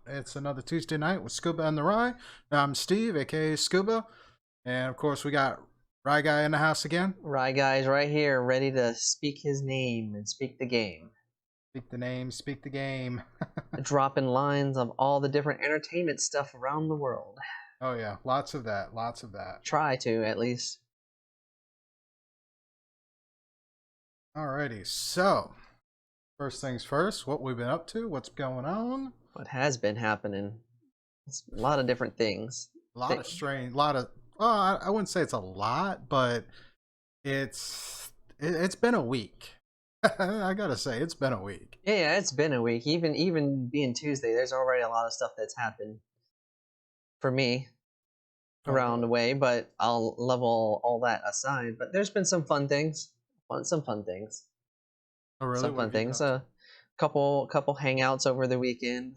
It's another Tuesday night with Scuba and the Rye. I'm Steve, aka Scuba, and of course we got Rye Guy in the house again. Right, guys, right here, ready to speak his name and speak the game. Speak the name, speak the game. Dropping lines of all the different entertainment stuff around the world. Oh yeah, lots of that, lots of that. Try to, at least. Alrighty, so first things first, what we've been up to, what's going on? What has been happening? It's a lot of different things. A lot of strange, well, I wouldn't say it's a lot, but it's been a week. I gotta say, it's been a week. Yeah, it's been a week. Even being Tuesday, there's already a lot of stuff that's happened for me around the way, but I'll level all that aside. But there's been some fun things. Some fun things. Oh really? Some fun things. Couple hangouts over the weekend.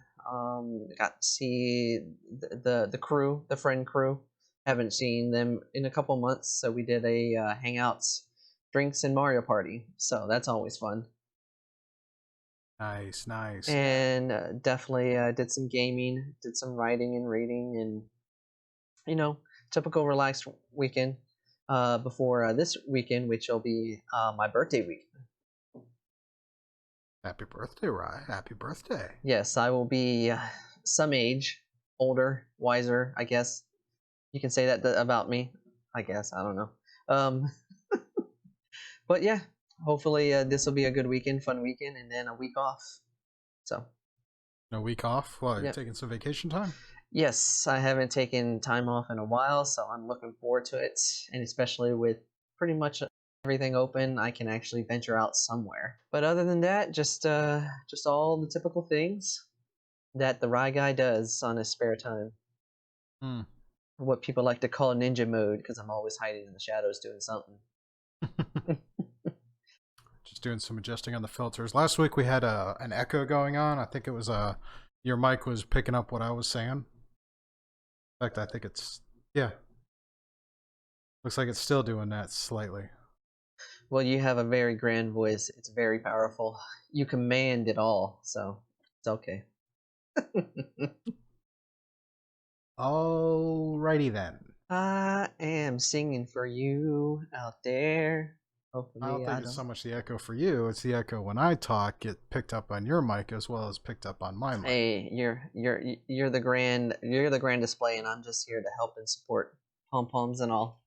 Got to see the crew, the friend crew. Haven't seen them in a couple months, so we did a hangouts, drinks, and Mario Party. So that's always fun. Nice, nice. And definitely did some gaming, did some writing and reading, and typical relaxed weekend. Before this weekend, which will be my birthday week. Happy birthday, Rye. Happy birthday. Yes, I will be some age, older, wiser, I guess. You can say that about me, I guess. I don't know. But yeah, hopefully this will be a good weekend, fun weekend, and then a week off. So. No week off? Well, you're taking some vacation time? Yes, I haven't taken time off in a while, so I'm looking forward to it. And especially with pretty much everything open, I can actually venture out somewhere. But other than that, just all the typical things that the Rye Guy does on his spare time. What people like to call ninja mode, because I'm always hiding in the shadows doing something. Just doing some adjusting on the filters. Last week we had an echo going on. I think it was your mic was picking up what I was saying. In fact, I think it's, yeah. Looks like it's still doing that slightly. Well, you have a very grand voice. It's very powerful. You command it all, so it's okay. Alrighty then. I am singing for you out there. Hopefully, I don't think it's so much the echo for you. It's the echo when I talk get picked up on your mic as well as picked up on my mic. Hey, you're the grand display, and I'm just here to help and support pom poms and all.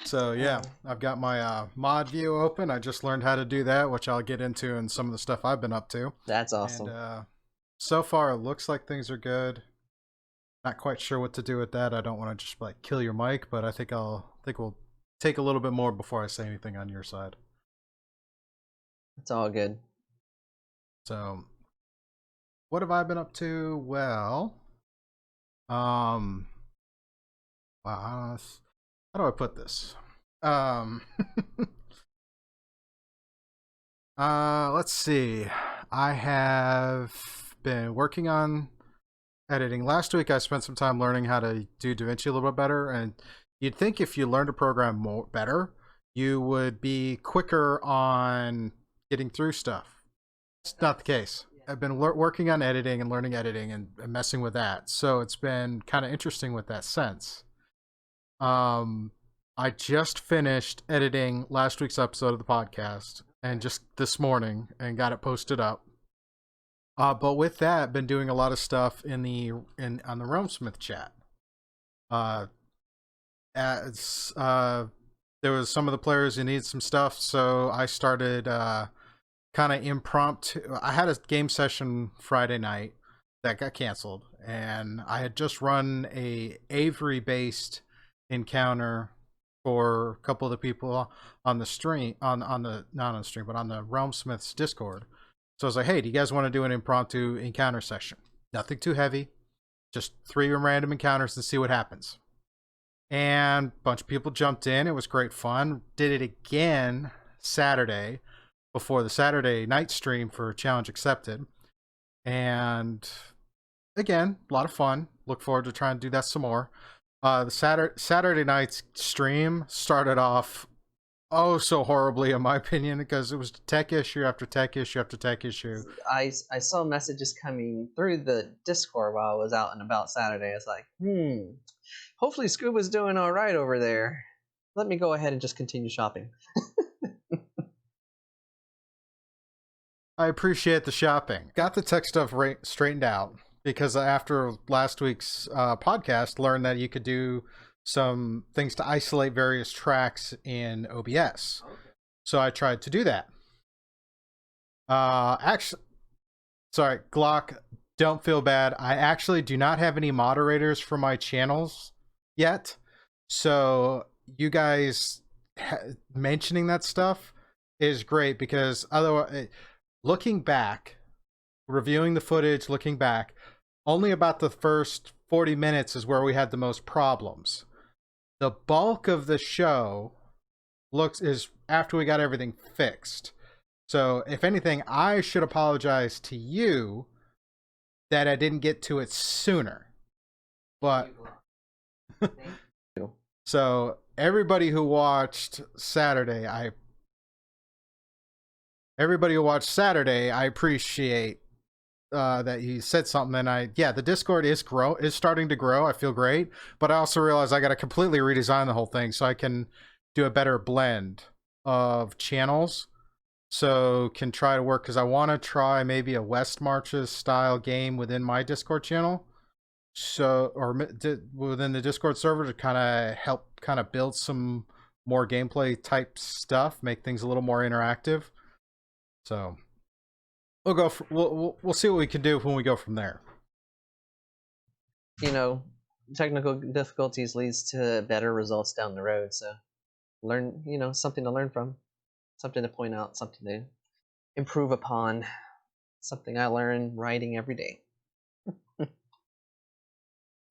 So yeah, I've got my mod view open. I just learned how to do that, which I'll get into in some of the stuff I've been up to. That's awesome. And so far, it looks like things are good. Not quite sure what to do with that. I don't want to just like kill your mic, but I think we'll take a little bit more before I say anything on your side. It's all good. So, what have I been up to? Well, wow, how do I put this? Let's see. I have been working on editing. Last week I spent some time learning how to do DaVinci a little bit better, and you'd think if you learned to program better, you would be quicker on getting through stuff. It's not the case. I've been working on editing and learning editing and messing with that, so it's been kind of interesting with that sense. I just finished editing last week's episode of the podcast, and just this morning, and got it posted up. But with that, been doing a lot of stuff on the Realmsmith chat. There was some of the players who needed some stuff, so I started kind of impromptu. I had a game session Friday night that got canceled, and I had just run a Avery-based encounter for a couple of the people on the stream, not on the stream, but on the Realmsmith's Discord. So I was like, hey, do you guys want to do an impromptu encounter session? Nothing too heavy. Just 3 random encounters and see what happens. And a bunch of people jumped in. It was great fun. Did it again Saturday before the Saturday night stream for Challenge Accepted. And again, a lot of fun. Look forward to trying to do that some more. The Saturday night's stream started off oh so horribly, in my opinion, because it was tech issue after tech issue after tech issue. I saw messages coming through the Discord while I was out and about Saturday. It's like, hopefully Scuba's doing all right over there. Let me go ahead and just continue shopping. I appreciate the shopping. Got the tech stuff straightened out because after last week's podcast, learned that you could do some things to isolate various tracks in OBS. Okay. So I tried to do that. Actually, sorry, Glock, don't feel bad. I actually do not have any moderators for my channels yet. So you guys mentioning that stuff is great, because otherwise, looking back, reviewing the footage, looking back, only about the first 40 minutes is where we had the most problems. The bulk of the show is after we got everything fixed. So if anything, I should apologize to you that I didn't get to it sooner. But so everybody who watched Saturday, I appreciate that you said something. And the Discord is starting to grow. I feel great, but I also realize I got to completely redesign the whole thing so I can do a better blend of channels. So can try to work, because I want to try maybe a West Marches style game within my Discord channel. So, or within the Discord server, to kind of help build some more gameplay type stuff, make things a little more interactive. So we'll go. We'll see what we can do when we go from there. You know, technical difficulties leads to better results down the road. So learn, something to learn from, something to point out, something to improve upon, something I learn writing every day.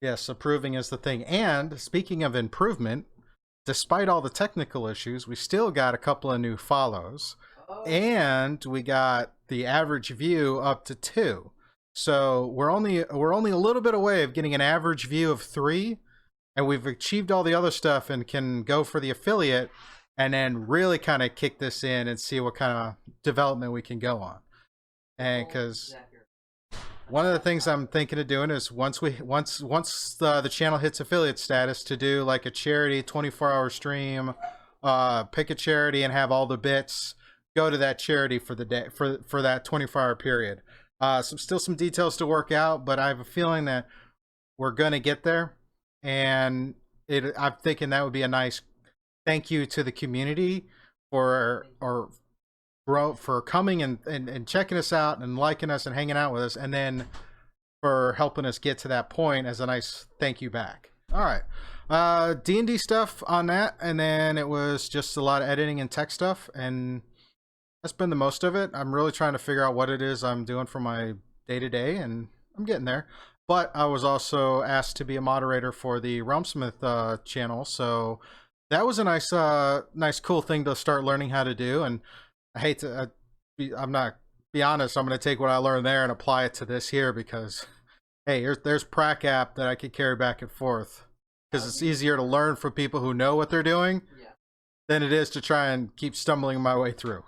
Yes, improving is the thing. And speaking of improvement, despite all the technical issues, we still got a couple of new follows. And we got the average view up to 2. So we're only a little bit away of getting an average view of 3, and we've achieved all the other stuff and can go for the affiliate and then really kind of kick this in and see what kind of development we can go on. And because one of the things I'm thinking of doing is once the channel hits affiliate status, to do like a charity 24-hour stream, pick a charity and have all the bits go to that charity for the day, for that 24-hour period. Still some details to work out, but I have a feeling that we're gonna get there, and I'm thinking that would be a nice thank you to the community for coming and checking us out and liking us and hanging out with us, and then for helping us get to that point as a nice thank you back. All right, D&D stuff on that, and then it was just a lot of editing and tech stuff, and that's been the most of it. I'm really trying to figure out what it is I'm doing for my day-to-day, and I'm getting there. But I was also asked to be a moderator for the Realmsmith channel, so that was a nice cool thing to start learning how to do. And I hate to be honest, I'm going to take what I learned there and apply it to this here, because hey, there's Prac app that I could carry back and forth, because it's easier to learn from people who know what they're doing than it is to try and keep stumbling my way through.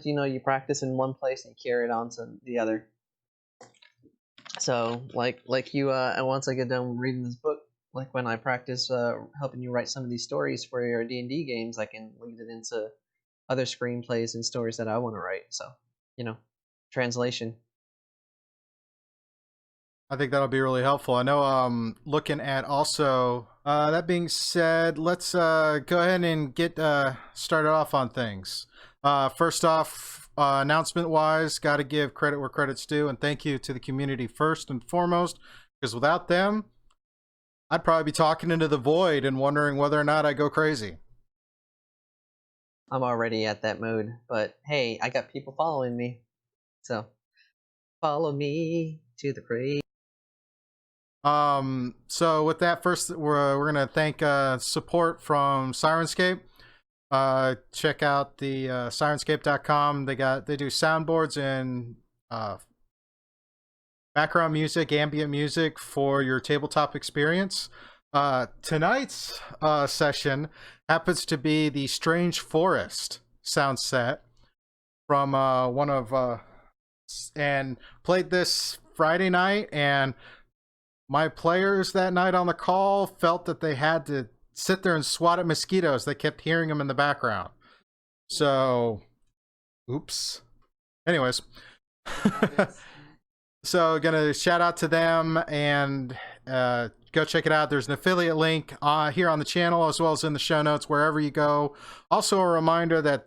You practice in one place and you carry it on to the other. So like you, and once I get done reading this book, like when I practice helping you write some of these stories for your D&D games, I can lead it into other screenplays and stories that I want to write. So, translation. I think that'll be really helpful. I know looking at also, that being said, let's go ahead and get started off on things. First off, announcement-wise, got to give credit where credit's due, and thank you to the community first and foremost, because without them, I'd probably be talking into the void and wondering whether or not I go crazy. I'm already at that mode, but hey, I got people following me, so follow me to the grave. So with that, first we're gonna thank support from Syrinscape. Check out the Syrinscape.com. They do soundboards and background music, ambient music for your tabletop experience. Tonight's session happens to be the Strange Forest sound set from one of and played this Friday night, and my players that night on the call felt that they had to sit there and swat at mosquitoes. They kept hearing them in the background. So, oops. Anyways. So, gonna shout out to them and go check it out. There's an affiliate link here on the channel as well as in the show notes wherever you go. Also, a reminder that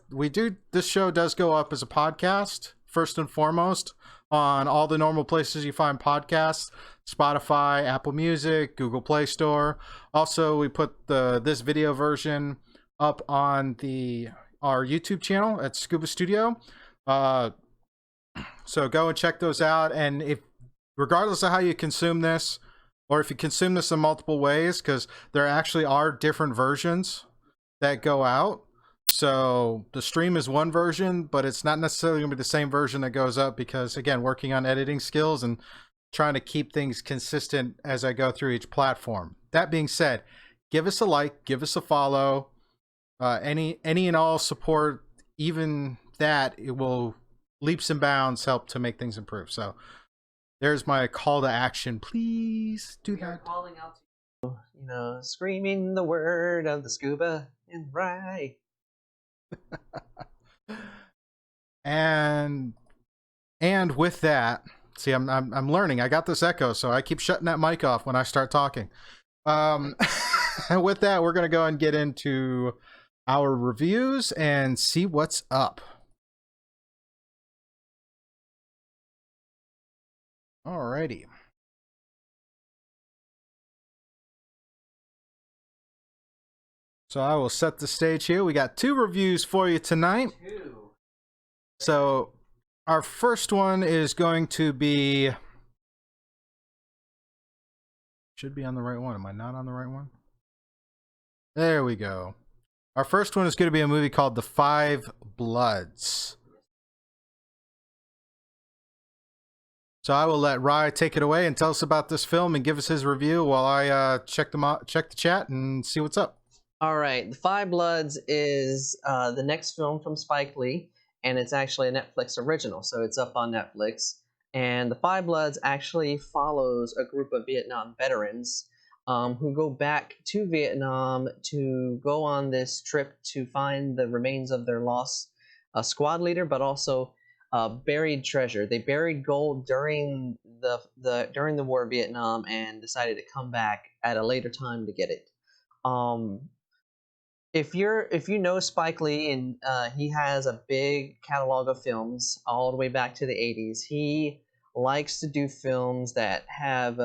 this show does go up as a podcast first and foremost on all the normal places you find podcasts: Spotify, Apple Music, Google Play Store. Also, we put this video version up on our YouTube channel at Scuba Studio. So go and check those out. And if, regardless of how you consume this, or if you consume this in multiple ways, because there actually are different versions that go out. So the stream is one version, but it's not necessarily going to be the same version that goes up because, again, working on editing skills and trying to keep things consistent as I go through each platform. That being said, give us a like, give us a follow. Any and all support, even that, it will leaps and bounds help to make things improve. So there's my call to action. Please do that. Calling out to you, screaming the word of the scuba and right. and with that, see, I'm learning. I got this echo, so I keep shutting that mic off when I start talking. With that, we're gonna go and get into our reviews and see what's up. Alrighty. So I will set the stage here. We got 2 reviews for you tonight. 2. So our first one is going to be... Should be on the right one. Am I not on the right one? There we go. Our first one is going to be a movie called The Five Bloods. So I will let Rye take it away and tell us about this film and give us his review while I check the chat and see what's up. All right, The Five Bloods is the next film from Spike Lee, and it's actually a Netflix original, so it's up on Netflix. And The Five Bloods actually follows a group of Vietnam veterans who go back to Vietnam to go on this trip to find the remains of their lost squad leader, but also buried treasure. They buried gold during the war of Vietnam and decided to come back at a later time to get it. If you know Spike Lee, and he has a big catalog of films all the way back to the 80s. He likes to do films that have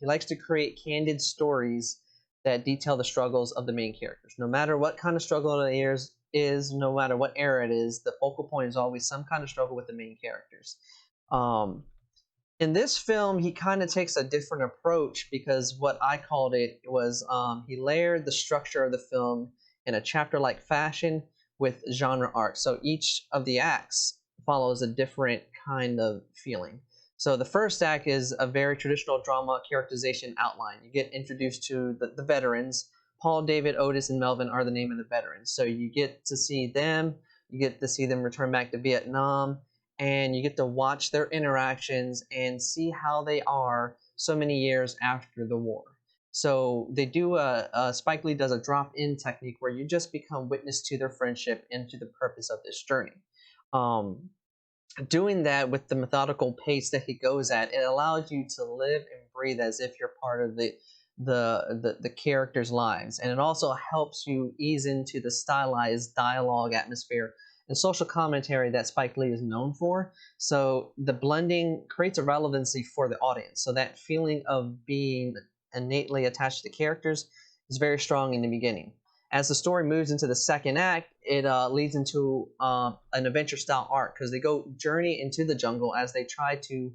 he likes to create candid stories that detail the struggles of the main characters. No matter what kind of struggle it is, no matter what era it is, the focal point is always some kind of struggle with the main characters. In this film, he kind of takes a different approach because what I called it was he layered the structure of the film in a chapter-like fashion with genre art. So each of the acts follows a different kind of feeling. So the first act is a very traditional drama characterization outline. You get introduced to the veterans. Paul, David, Otis, and Melvin are the name of the veterans. So you get to see them, you get to see them return back to Vietnam, and you get to watch their interactions and see how they are so many years after the war. So they do Spike Lee does a drop-in technique where you just become witness to their friendship and to the purpose of this journey. Doing that with the methodical pace that he goes at, it allows you to live and breathe as if you're part of the characters' lives, and it also helps you ease into the stylized dialogue atmosphere and social commentary that Spike Lee is known for. So the blending creates a relevancy for the audience. So that feeling of being innately attached to the characters is very strong in the beginning. As the story moves into the second act, it leads into an adventure-style arc because they go journey into the jungle as they try to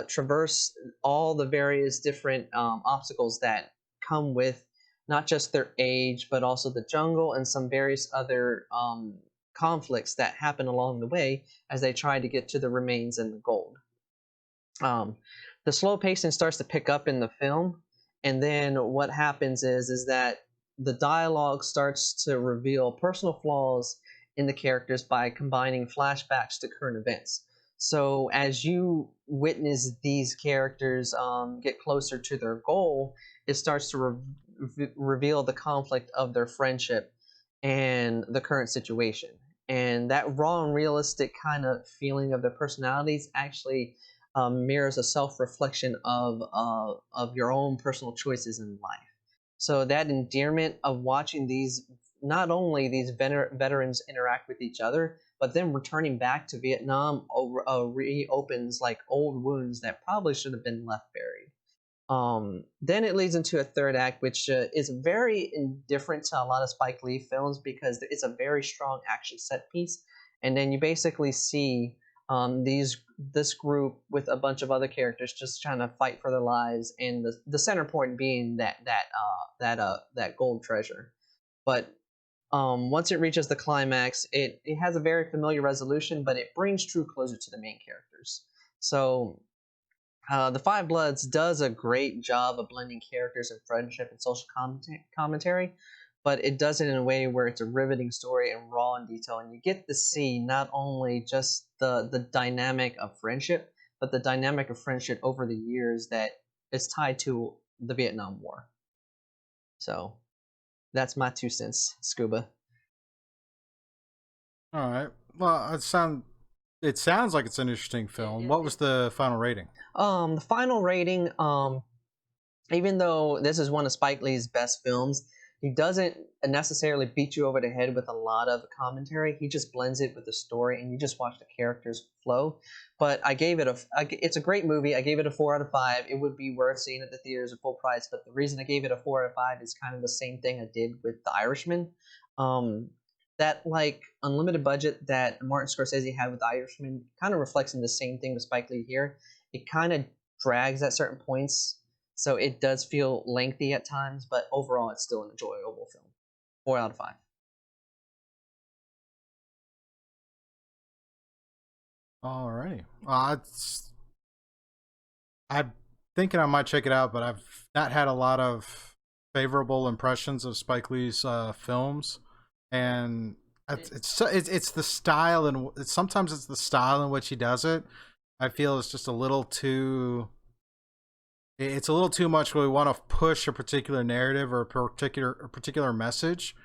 traverse all the various different obstacles that come with not just their age, but also the jungle and some various other conflicts that happen along the way as they try to get to the remains and the gold. The slow pacing starts to pick up in the film, and then what happens is that the dialogue starts to reveal personal flaws in the characters by combining flashbacks to current events. So as you witness these characters get closer to their goal, it starts to reveal the conflict of their friendship and the current situation. And that raw and realistic kind of feeling of their personalities actually mirrors a self-reflection of your own personal choices in life. So that endearment of watching these, not only these veterans interact with each other, but then returning back to Vietnam reopens like old wounds that probably should have been left buried. Then it leads into a third act, which is very indifferent to a lot of Spike Lee films because it's a very strong action set piece, and then you basically see this group with a bunch of other characters just trying to fight for their lives, and the center point being that gold treasure. But once it reaches the climax, it has a very familiar resolution, but it brings true closure to the main characters. So the Five Bloods does a great job of blending characters and friendship and social commentary, but it does it in a way where it's a riveting story and raw in detail, and you get to see not only just the dynamic of friendship, but the dynamic of friendship over the years that is tied to the Vietnam War. So that's my 2 cents, Scuba. All right. Well, it sounds like it's an interesting film. What was the final rating? The final rating, even though this is one of Spike Lee's best films, he doesn't necessarily beat you over the head with a lot of commentary. He just blends it with the story, and you just watch the characters flow. But I gave it it's a great movie. I gave it a 4 out of 5. It would be worth seeing at the theaters at full price. But the reason I gave it a 4 out of 5 is kind of the same thing I did with The Irishman. That like unlimited budget that Martin Scorsese had with The Irishman kind of reflects in the same thing with Spike Lee here. It kind of drags at certain points, so it does feel lengthy at times, but overall it's still an enjoyable film. 4 out of 5. Alrighty. I'm thinking I might check it out, but I've not had a lot of favorable impressions of Spike Lee's films, and it's the style, and sometimes it's the style in which he does it. I feel it's just a little too. It's a little too much where we want to push a particular narrative or a particular message,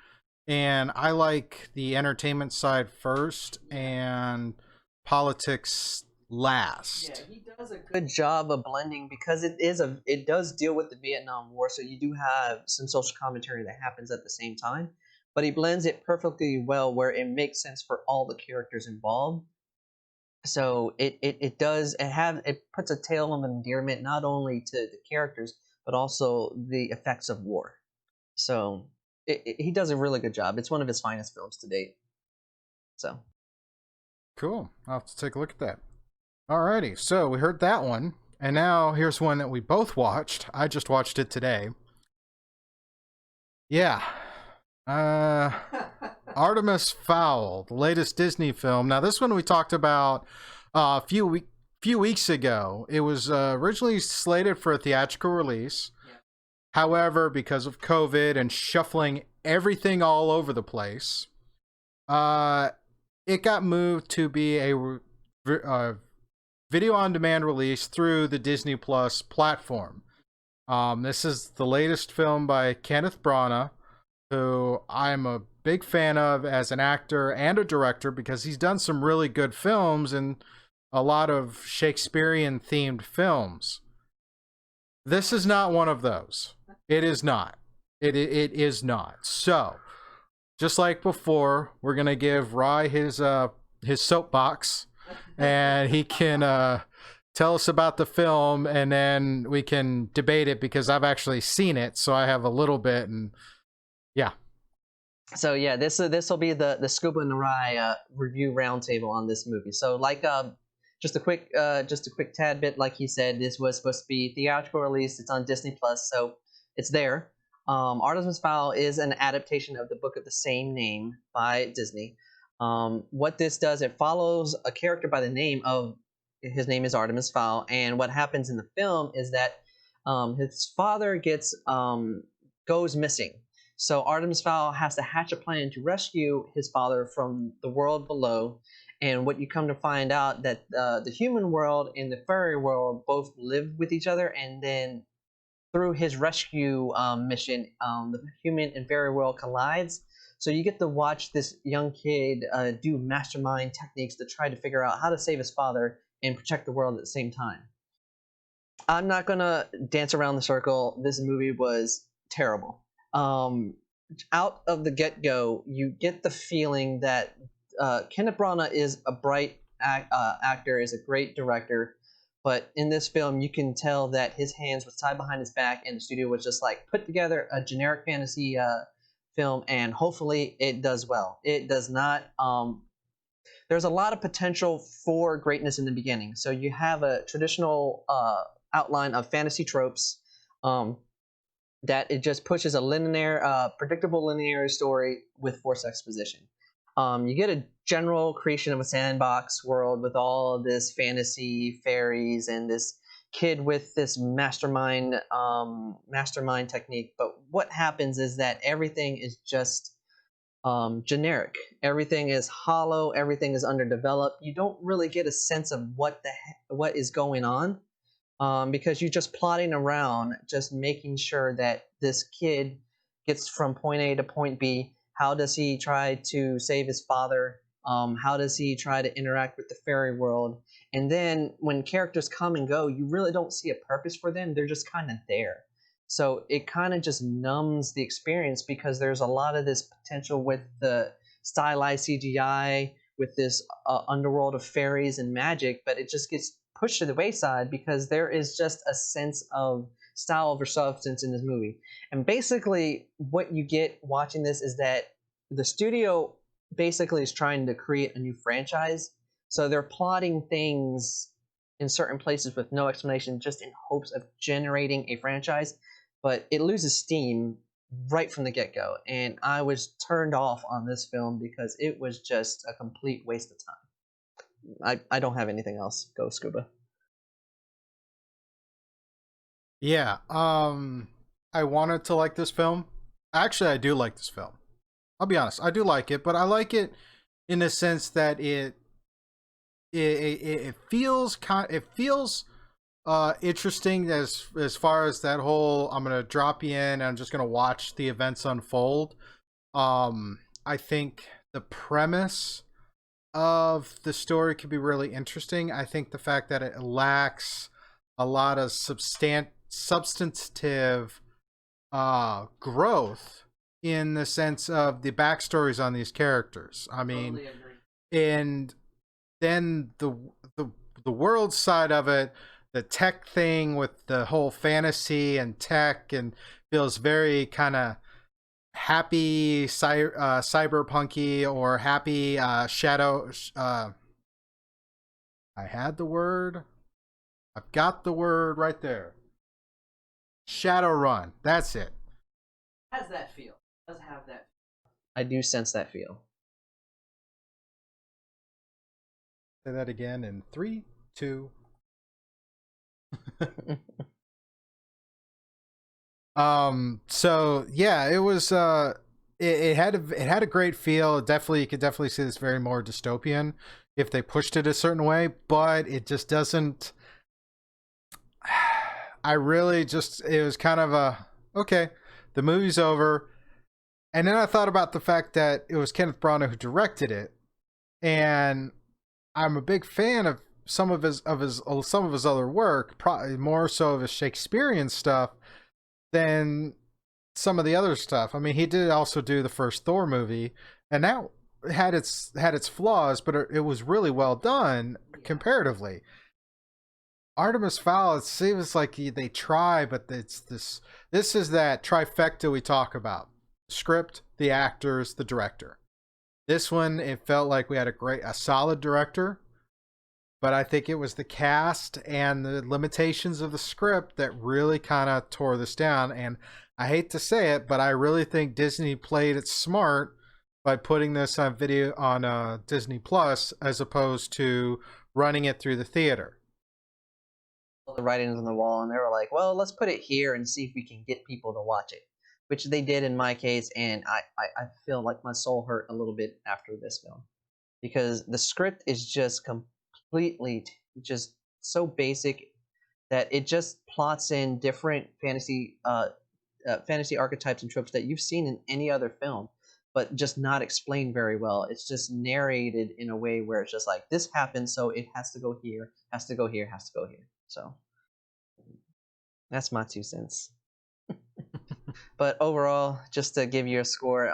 and I like the entertainment side first and politics last. Yeah, he does a good job of blending because it does deal with the Vietnam War, so you do have some social commentary that happens at the same time, but he blends it perfectly well where it makes sense for all the characters involved. So it puts a tale of endearment not only to the characters but also the effects of war. So he does a really good job. It's one of his finest films to date. So cool. I'll have to take a look at that. Alrighty, so we heard that one, and now here's one that we both watched. I just watched it today. Yeah. Artemis Fowl, the latest Disney film. Now, this one we talked about a few weeks ago. It was originally slated for a theatrical release. Yeah. However, because of COVID and shuffling everything all over the place, it got moved to be a video on demand release through the Disney Plus platform. This is the latest film by Kenneth Branagh, who I'm a big fan of as an actor and a director because he's done some really good films and a lot of Shakespearean themed films. This is not one of those. It is not. It is not. So, just like before, we're gonna give Rye his soapbox, and he can tell us about the film, and then we can debate it because I've actually seen it, so I have a little bit, and yeah. So yeah, this will be the Scuba and the Rye review roundtable on this movie. So like just a quick tad bit, like he said, this was supposed to be theatrical release. It's on Disney Plus, so it's there. Artemis Fowl is an adaptation of the book of the same name by Disney. What this does, it follows a character by the name of, his name is Artemis Fowl, and what happens in the film is that his father goes missing. So Artemis Fowl has to hatch a plan to rescue his father from the world below. And what you come to find out that the human world and the fairy world both live with each other, and then through his rescue mission, the human and fairy world collides. So you get to watch this young kid do mastermind techniques to try to figure out how to save his father and protect the world at the same time. I'm not gonna dance around the circle. This movie was terrible. Out of the get-go, you get the feeling that Kenneth Branagh is a bright actor, is a great director, but in this film, you can tell that his hands was tied behind his back, and the studio was just like, put together a generic fantasy film, and hopefully it does well. It does not. There's a lot of potential for greatness in the beginning. So you have a traditional outline of fantasy tropes that it just pushes a linear, predictable linear story with forced exposition. You get a general creation of a sandbox world with all of this fantasy fairies and this kid with this mastermind technique. But what happens is that everything is just generic. Everything is hollow. Everything is underdeveloped. You don't really get a sense of what is going on because you're just plotting around, just making sure that this kid gets from point A to point B. How does he try to save his father? How does he try to interact with the fairy world? And then when characters come and go, you really don't see a purpose for them. They're just kind of there. So it kind of just numbs the experience because there's a lot of this potential with the stylized CGI, with this underworld of fairies and magic, but it just gets pushed to the wayside because there is just a sense of style over substance in this movie. And basically what you get watching this is that the studio basically is trying to create a new franchise. So they're plotting things in certain places with no explanation, just in hopes of generating a franchise. But it loses steam right from the get-go. And I was turned off on this film because it was just a complete waste of time. I don't have anything else. Go, Scuba. Yeah, I wanted to like this film. Actually, I do like this film. I'll be honest, I do like it, but I like it in the sense that it feels interesting as far as that whole I'm gonna drop you in and I'm just gonna watch the events unfold. I think the premise of the story could be really interesting. I think the fact that it lacks a lot of substantive growth in the sense of the backstories on these characters. I mean, totally agree. And then the world side of it, the tech thing with the whole fantasy and tech, and feels very kind of happy cyberpunky or happy shadow. I had the word. I've got the word right there. Shadowrun. That's it. Has that feel? Does have that. I do sense that feel. Say that again in 3, 2. So yeah, it was it had a great feel. Definitely, you could definitely see this very more dystopian if they pushed it a certain way, but it just doesn't. I really just, it was kind of a, okay, the movie's over. And then I thought about the fact that it was Kenneth Branagh who directed it, and I'm a big fan of some of his other work, probably more so of his Shakespearean stuff than some of the other stuff. I mean, he did also do the first Thor movie, and that had its flaws, but it was really well done comparatively. Artemis Fowl, it seems like they try, but it's this is that trifecta we talk about: script, the actors, the director. This one, it felt like we had a solid director, but I think it was the cast and the limitations of the script that really kind of tore this down. And I hate to say it, but I really think Disney played it smart by putting this on video on Disney Plus as opposed to running it through the theater. The writings on the wall, and they were like, well, let's put it here and see if we can get people to watch it. which they did in my case, and I feel like my soul hurt a little bit after this film because the script is just completely just so basic that it just plots in different fantasy archetypes and tropes that you've seen in any other film, but just not explained very well. It's just narrated in a way where it's just like this happened, so it has to go here, has to go here, has to go here. So that's my 2 cents. But overall, just to give you a score,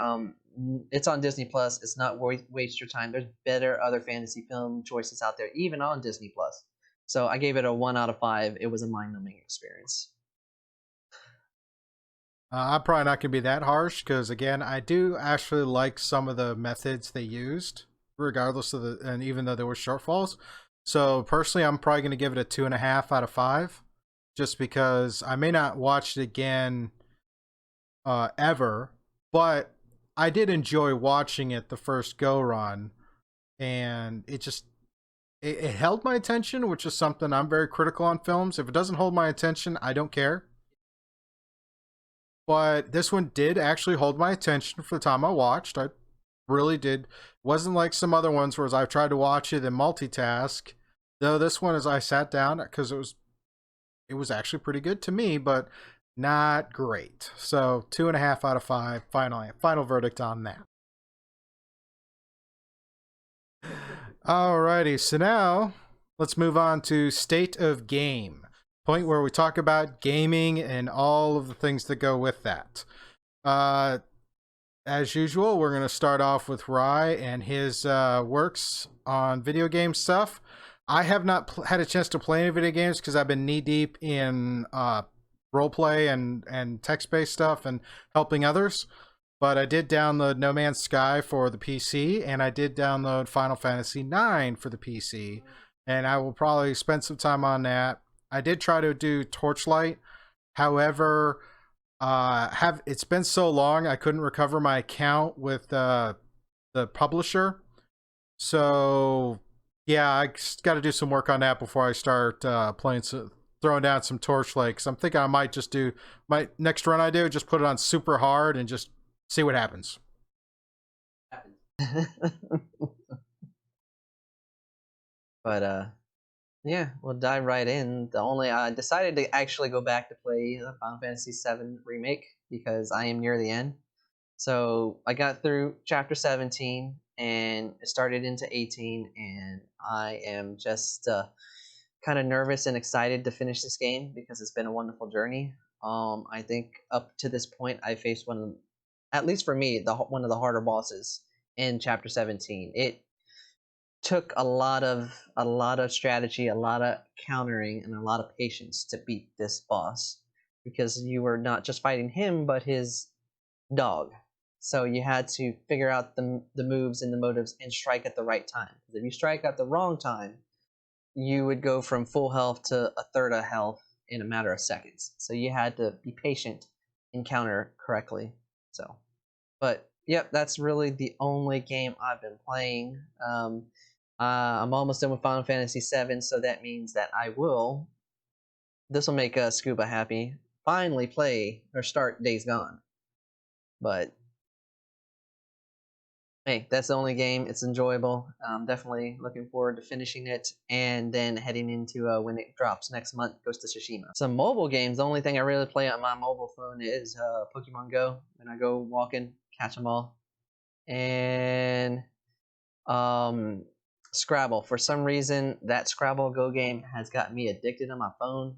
it's on Disney Plus. It's not waste your time. There's better other fantasy film choices out there, even on Disney Plus. So I gave it a 1 out of 5. It was a mind-numbing experience. I'm probably not going to be that harsh because, again, I do actually like some of the methods they used, regardless of and even though there were shortfalls. So personally, I'm probably going to give it a 2.5 out of 5, just because I may not watch it again ever, but I did enjoy watching it the first go run, and it held my attention, which is something I'm very critical on films. If it doesn't hold my attention, I don't care. But this one did actually hold my attention for the time I watched. I really did. It wasn't like some other ones where I've tried to watch it and multitask. Though this one, as I sat down, because it was actually pretty good to me, but not great. So 2.5 out of 5. Final verdict on that. Alrighty, so now let's move on to State of Game. Point where we talk about gaming and all of the things that go with that. As usual, we're going to start off with Rye and his works on video game stuff. I have not had a chance to play any video games because I've been knee deep in roleplay and text-based stuff and helping others. But I did download No Man's Sky for the PC, and I did download Final Fantasy IX for the PC, and I will probably spend some time on that. I did try to do Torchlight. However, it's been so long I couldn't recover my account with the publisher. So yeah, I got to do some work on that before I start throwing down some Torchlight. Because I'm thinking I might just do my next run. I do just put it on super hard and just see what happens. But yeah, we'll dive right in. I decided to actually go back to play Final Fantasy VII Remake because I am near the end. So I got through chapter 17 and started into 18, and I am just kind of nervous and excited to finish this game because it's been a wonderful journey. I think up to this point, I faced at least for me, one of the harder bosses in chapter 17. It took a lot of strategy, a lot of countering, and a lot of patience to beat this boss because you were not just fighting him but his dog. So you had to figure out the moves and the motives and strike at the right time. Because if you strike at the wrong time, you would go from full health to a third of health in a matter of seconds. So you had to be patient and counter correctly. So, but yep, that's really the only game I've been playing. I'm almost done with Final Fantasy VII, so that means that this will make Scuba happy, finally play or start Days Gone. But hey, that's the only game. It's enjoyable. I'm definitely looking forward to finishing it and then heading into when it drops next month, Ghost of Tsushima. Some mobile games, the only thing I really play on my mobile phone is Pokemon Go. When I go walking, catch them all. And Scrabble. For some reason, that Scrabble Go game has got me addicted on my phone.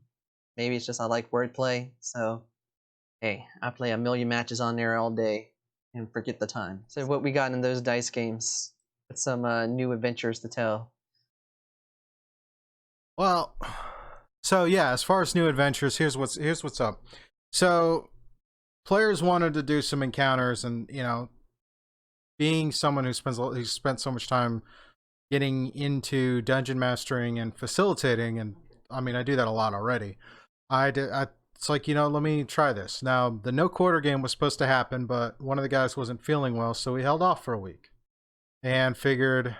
Maybe it's just I like wordplay. So, hey, I play a million matches on there all day and forget the time. So what we got in those dice games? With some new adventures to tell. Well, so yeah, as far as new adventures, here's what's up. So players wanted to do some encounters, and being someone who spent so much time getting into dungeon mastering and facilitating, and I mean I do that a lot already. It's like, let me try this. Now the no quarter game was supposed to happen, but one of the guys wasn't feeling well, so we held off for a week and figured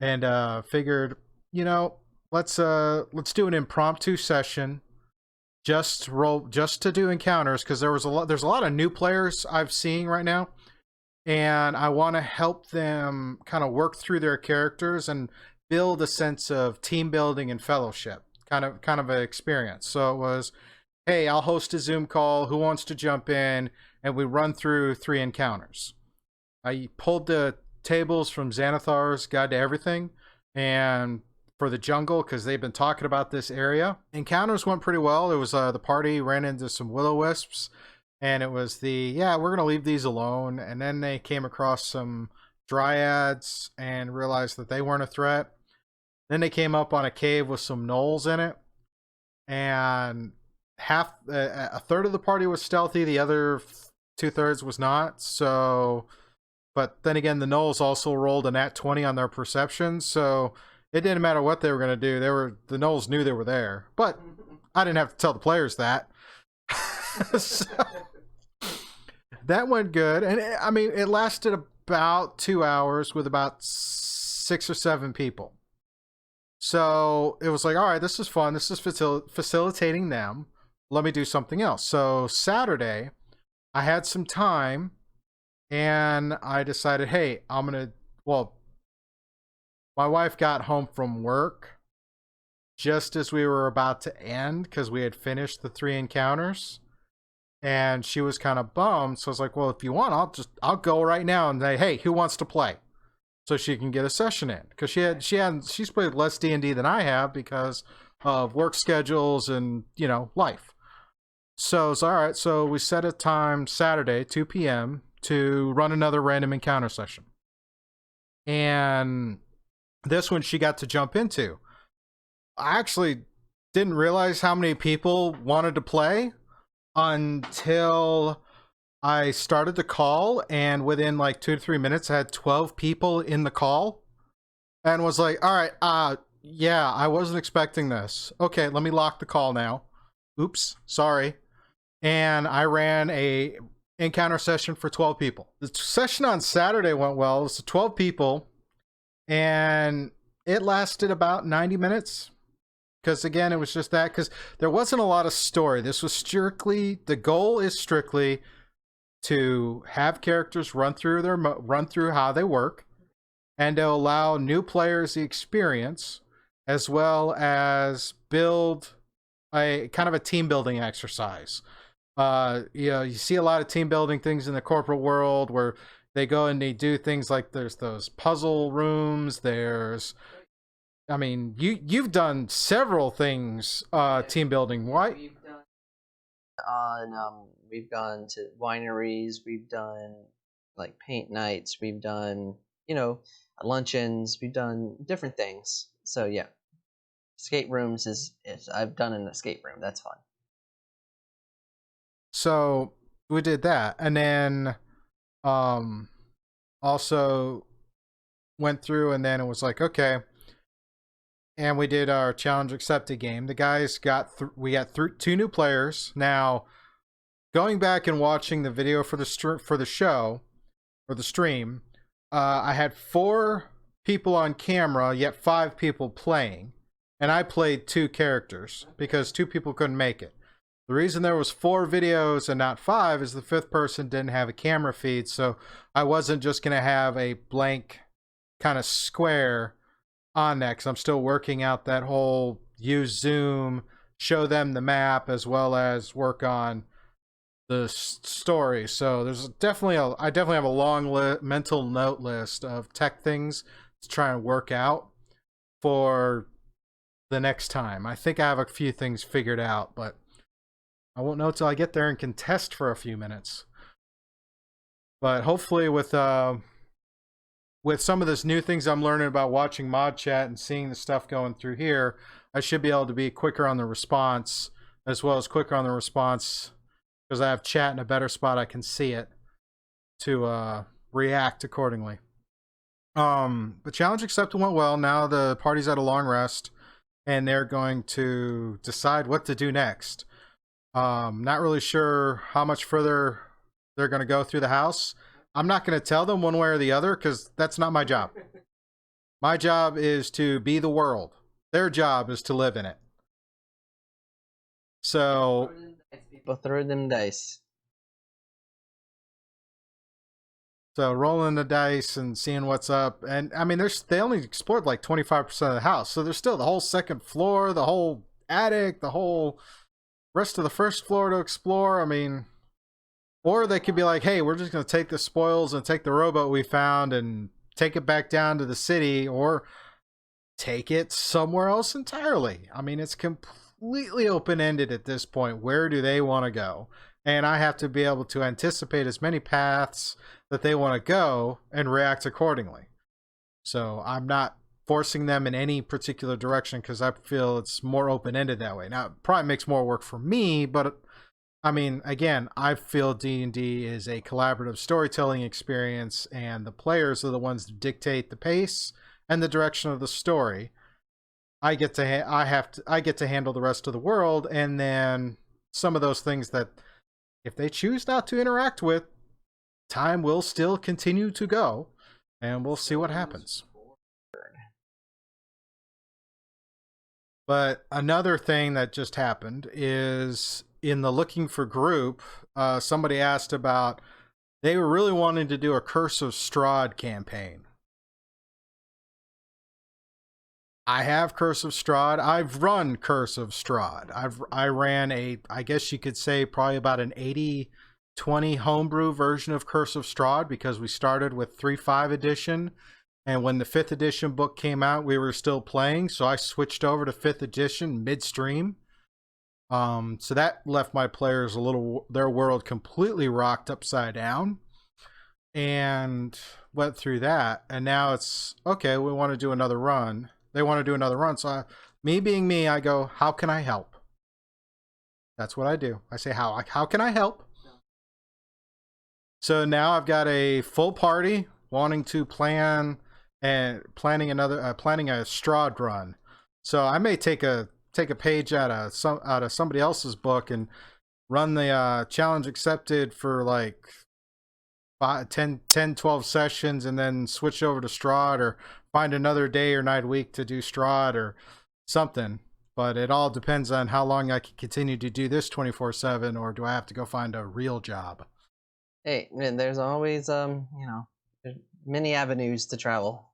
let's do an impromptu session just to do encounters, because there's a lot of new players I've seen right now, and I want to help them kind of work through their characters and build a sense of team building and fellowship, kind of an experience. So it was, hey, I'll host a Zoom call. Who wants to jump in? And we run through 3 encounters. I pulled the tables from Xanathar's Guide to Everything, and for the jungle, because they've been talking about this area. Encounters went pretty well. It was the party ran into some will-o-wisps, and it was we're going to leave these alone. And then they came across some dryads and realized that they weren't a threat. Then they came up on a cave with some gnolls in it, and a third of the party was stealthy, the other 2/3 was not. So, but then again, the gnolls also rolled a nat 20 on their perception, so it didn't matter what they were going to do. The gnolls knew they were there, but I didn't have to tell the players that. So, that went good, and I mean, it lasted about 2 hours with about 6 or 7 people. So it was like, all right, this is fun. This is facilitating them. Let me do something else. So Saturday, I had some time, and I decided, hey, my wife got home from work just as we were about to end, because we had finished the 3 encounters, and she was kind of bummed. So I was like, well, if you want, I'll go right now and say, hey, who wants to play? So she can get a session in, because she's played less D&D than I have because of work schedules and, life. So it's all right. So we set a time Saturday, 2 p.m. to run another random encounter session. And this one she got to jump into. I actually didn't realize how many people wanted to play until I started the call, and within like 2 to 3 minutes, I had 12 people in the call, and was like, all right, yeah, I wasn't expecting this. Okay, let me lock the call now. Oops, sorry. And I ran a encounter session for 12 people. The session on Saturday went well. It was 12 people, and it lasted about 90 minutes. Because again, it was just that, because there wasn't a lot of story. This was the goal is strictly to have characters run through how they work, and to allow new players the experience, as well as build a kind of a team building exercise. You see a lot of team building things in the corporate world where they go and they do things like there's those puzzle rooms. You've done several things team building. Why? We've gone to wineries, we've done like paint nights, we've done, luncheons, we've done different things. So yeah, escape rooms I've done an escape room. That's fun. So we did that, and then also went through, and then it was like, okay, and we did our challenge accepted game. The guys we got 2 new players. Now, going back and watching the video for the show or the stream, I had 4 people on camera, yet 5 people playing, and I played 2 characters because 2 people couldn't make it. The reason there was 4 videos and not 5 is the 5th person didn't have a camera feed, so I wasn't just going to have a blank kind of square on that, because I'm still working out that whole use Zoom, show them the map, as well as work on the story. So there's I definitely have a long mental note list of tech things to try and work out for the next time. I think I have a few things figured out, but I won't know till I get there and can test for a few minutes. But hopefully with some of this new things I'm learning about watching mod chat and seeing the stuff going through here, I should be able to be quicker on the response, as well as quicker on the response because I have chat in a better spot. I can see it to react accordingly. The challenge accepted went well. Now the party's at a long rest, and they're going to decide what to do next. Not really sure how much further they're going to go through the house. I'm not going to tell them one way or the other because that's not my job. My job is to be the world. Their job is to live in it. So People throw them dice. So rolling the dice and seeing what's up, and I mean, they only explored like 25% of the house, so there's still the whole second floor, the whole attic, the whole rest of the first floor to explore. I mean, or they could be like, hey, we're just going to take the spoils and take the rowboat we found and take it back down to the city, or take it somewhere else entirely. I mean, it's completely open-ended at this point. Where do they want to go? And I have to be able to anticipate as many paths that they want to go and react accordingly. So I'm not forcing them in any particular direction because I feel it's more open-ended that way. Now, it probably makes more work for me, but I mean, again, I feel D&D is a collaborative storytelling experience, and the players are the ones that dictate the pace and the direction of the story. I get to handle the rest of the world, and then some of those things that if they choose not to interact with, time will still continue to go, and we'll see what happens. But another thing that just happened is in the looking for group, somebody asked about, they were really wanting to do a Curse of Strahd campaign. I have Curse of Strahd. I've run Curse of Strahd. I ran I guess you could say probably about an 80-20 homebrew version of Curse of Strahd, because we started with 3.5 edition, and when the 5th edition book came out, we were still playing, so I switched over to 5th edition midstream. So that left my players their world completely rocked upside down, and went through that, and now it's okay, we want to do another run. They want to do another run, so me being me, I go, how can I help? That's what I do. I say, how can I help? So now I've got a full party wanting to planning a Strahd run. So I may take a page out of somebody else's book and run the challenge accepted for like 10-12 sessions, and then switch over to Strahd, or find another day or night week to do Strahd or something. But it all depends on how long I can continue to do this 24/7, or do I have to go find a real job? Hey, man, there's always there's many avenues to travel,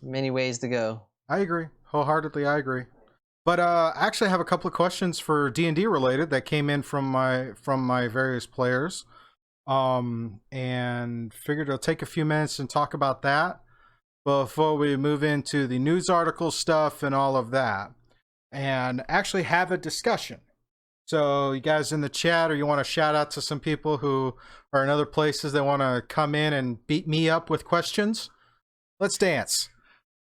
many ways to go. I agree wholeheartedly. I agree. But actually, I have a couple of questions for D&D related that came in from my various players, and figured it'll take a few minutes and talk about that before we move into the news article stuff and all of that, and actually have a discussion. So you guys in the chat, or you want to shout out to some people who are in other places that want to come in and beat me up with questions, let's dance.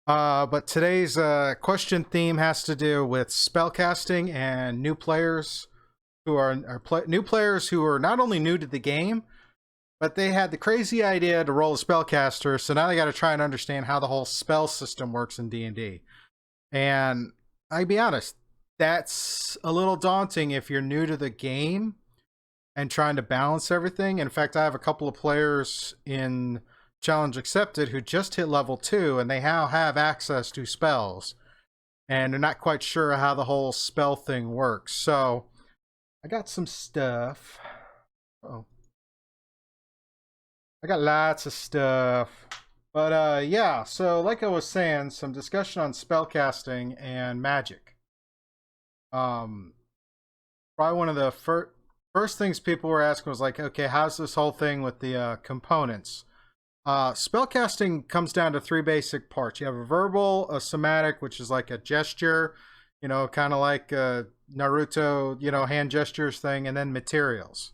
But today's question theme has to do with spellcasting and new players who are new players who are not only new to the game, but they had the crazy idea to roll a spellcaster, so now they got to try and understand how the whole spell system works in D&D. And I'll be honest, that's a little daunting if you're new to the game and trying to balance everything. In fact, I have a couple of players in Challenge Accepted who just hit level 2, and they now have access to spells, and they're not quite sure how the whole spell thing works. So I got some stuff. I got lots of stuff. But yeah, so like I was saying, some discussion on spellcasting and magic. Probably one of the first things people were asking was like, okay, how's this whole thing with the components? Spellcasting comes down to 3 basic parts. You have a verbal, a somatic, which is like a gesture, kind of like Naruto, hand gestures thing, and then materials.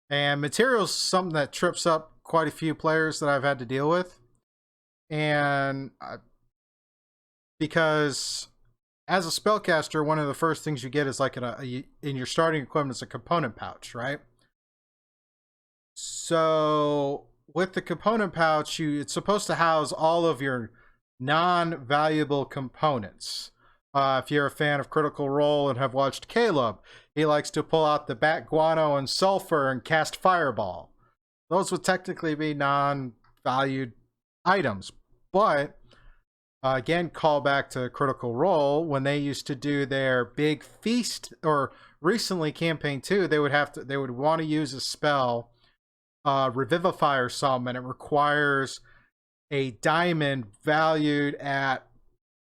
And materials is something that trips up quite a few players that I've had to deal with. And because as a spellcaster, one of the first things you get is like in your starting equipment is a component pouch, right? So with the component pouch, it's supposed to house all of your non-valuable components. If you're a fan of Critical Role and have watched Caleb, he likes to pull out the bat guano and sulfur and cast fireball. Those would technically be non-valued items, but Again, call back to Critical Role when they used to do their big feast, or recently campaign 2, they would want to use a spell, Revivify or something, and it requires a diamond valued at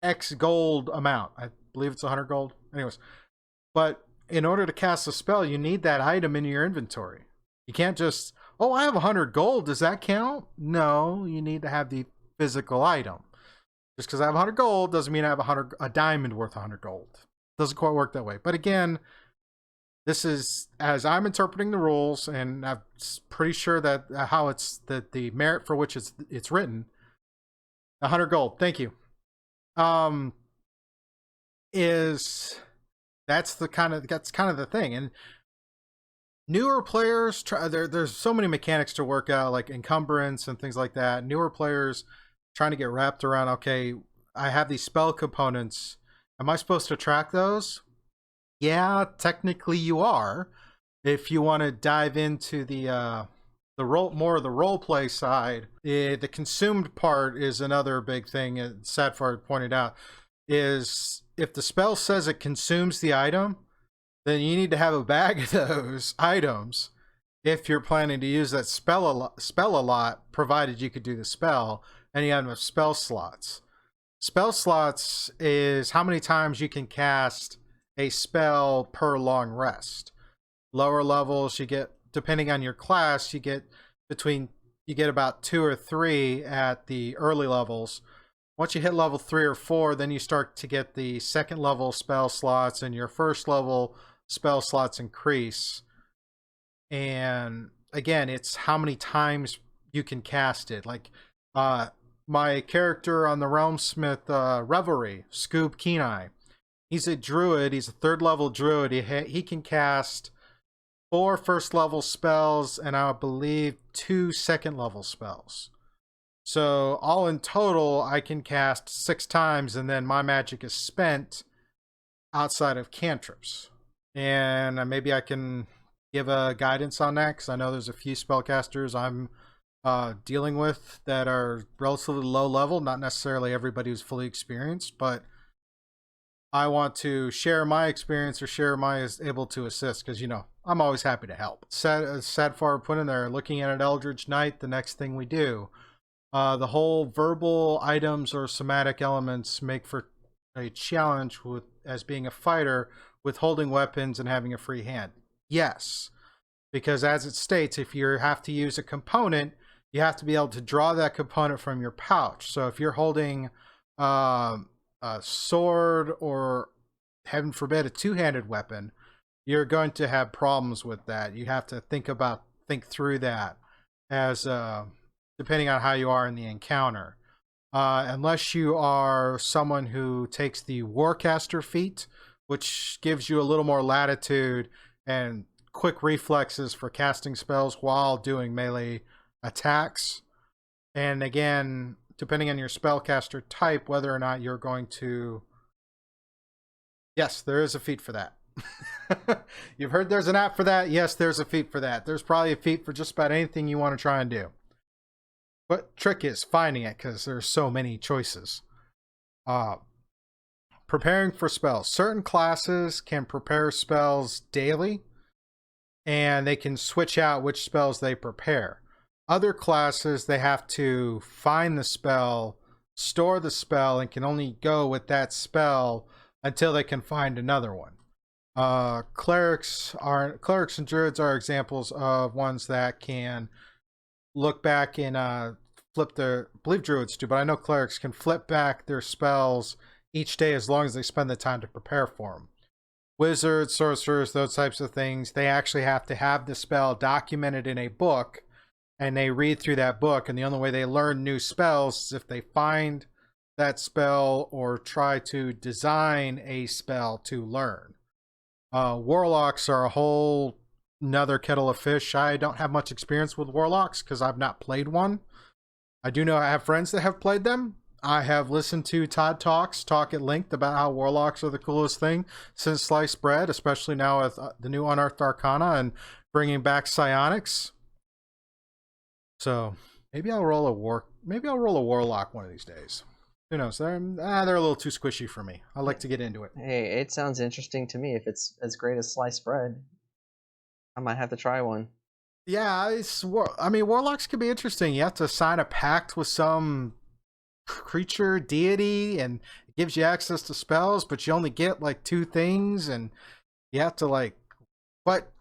X gold amount. I believe it's 100 gold. Anyways, but in order to cast a spell, you need that item in your inventory. You can't just, oh, I have 100 gold. Does that count? No, you need to have the physical item. Just because I have 100 gold doesn't mean I have a diamond worth 100 gold. Doesn't quite work that way. But again, this is as I'm interpreting the rules, and I'm pretty sure that how it's that the merit for which it's written. 100 gold. Thank you. That's kind of the thing. And newer players there's so many mechanics to work out, like encumbrance and things like that. Newer players trying to get wrapped around, okay, I have these spell components. Am I supposed to track those? Yeah, technically you are. If you want to dive into the more of the role play side, the consumed part is another big thing. Sadfar pointed out is if the spell says it consumes the item, then you need to have a bag of those items if you're planning to use that spell a lot, provided you could do the spell and you have enough spell slots. Spell slots is how many times you can cast a spell per long rest. Lower levels, you get, depending on your class, you get about 2 or 3 at the early levels. Once you hit level 3 or 4, then you start to get the second level spell slots, and your first level spell slots increase. And again, it's how many times you can cast it. Like my character on the Realmsmith Revelry, Scuba Kenai, he's a druid. He's a 3rd level druid. He can cast 4 first level spells and I believe 2 second level spells. So all in total, I can cast 6 times, and then my magic is spent outside of cantrips. And maybe I can give a guidance on that, because I know there's a few spellcasters I'm dealing with that are relatively low level. Not necessarily everybody who's fully experienced, but I want to share my experience or share my able to assist, because, you know, I'm always happy to help. Sadfar put in there, looking at an Eldritch Knight, the next thing we do. The whole verbal items or somatic elements make for a challenge as being a fighter with holding weapons and having a free hand. Yes, because as it states, if you have to use a component, you have to be able to draw that component from your pouch. So if you're holding a sword or, heaven forbid, a 2-handed weapon, you're going to have problems with that. You have to think through that as depending on how you are in the encounter. Unless you are someone who takes the Warcaster feat, which gives you a little more latitude and quick reflexes for casting spells while doing melee attacks. And again, depending on your spellcaster type, whether or not you're going to... Yes, there is a feat for that. You've heard there's an app for that? Yes, there's a feat for that. There's probably a feat for just about anything you want to try and do. But trick is finding it, because there's so many choices. Preparing for spells. Certain classes can prepare spells daily, and they can switch out which spells they prepare. Other classes, they have to find the spell, store the spell, and can only go with that spell until they can find another one. Clerics and druids are examples of ones that can look back and flip their... I believe druids do, but I know clerics can flip back their spells each day as long as they spend the time to prepare for them. Wizards, sorcerers, those types of things, they actually have to have the spell documented in a book, and they read through that book, and the only way they learn new spells is if they find that spell or try to design a spell to learn. Warlocks are a whole another kettle of fish. I don't have much experience with warlocks because I've not played one. I do know I have friends that have played them. I have listened to Todd talk at length about how warlocks are the coolest thing since sliced bread, especially now with the new Unearthed Arcana and bringing back psionics. So maybe I'll roll a warlock one of these days. Who knows? They're a little too squishy for me. I like to get into it. Hey, it sounds interesting to me. If it's as great as sliced bread, I might have to try one. Yeah, I mean, warlocks can be interesting. You have to sign a pact with some creature deity, and it gives you access to spells, but you only get like two things, and you have to like. But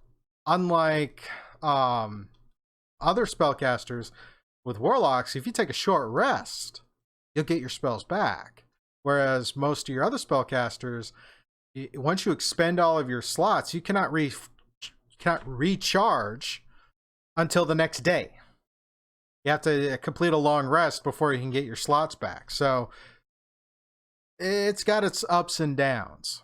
unlike other spellcasters, with warlocks, if you take a short rest, you'll get your spells back. Whereas most of your other spellcasters, once you expend all of your slots, you cannot recharge until the next day. You have to complete a long rest before you can get your slots back. So it's got its ups and downs.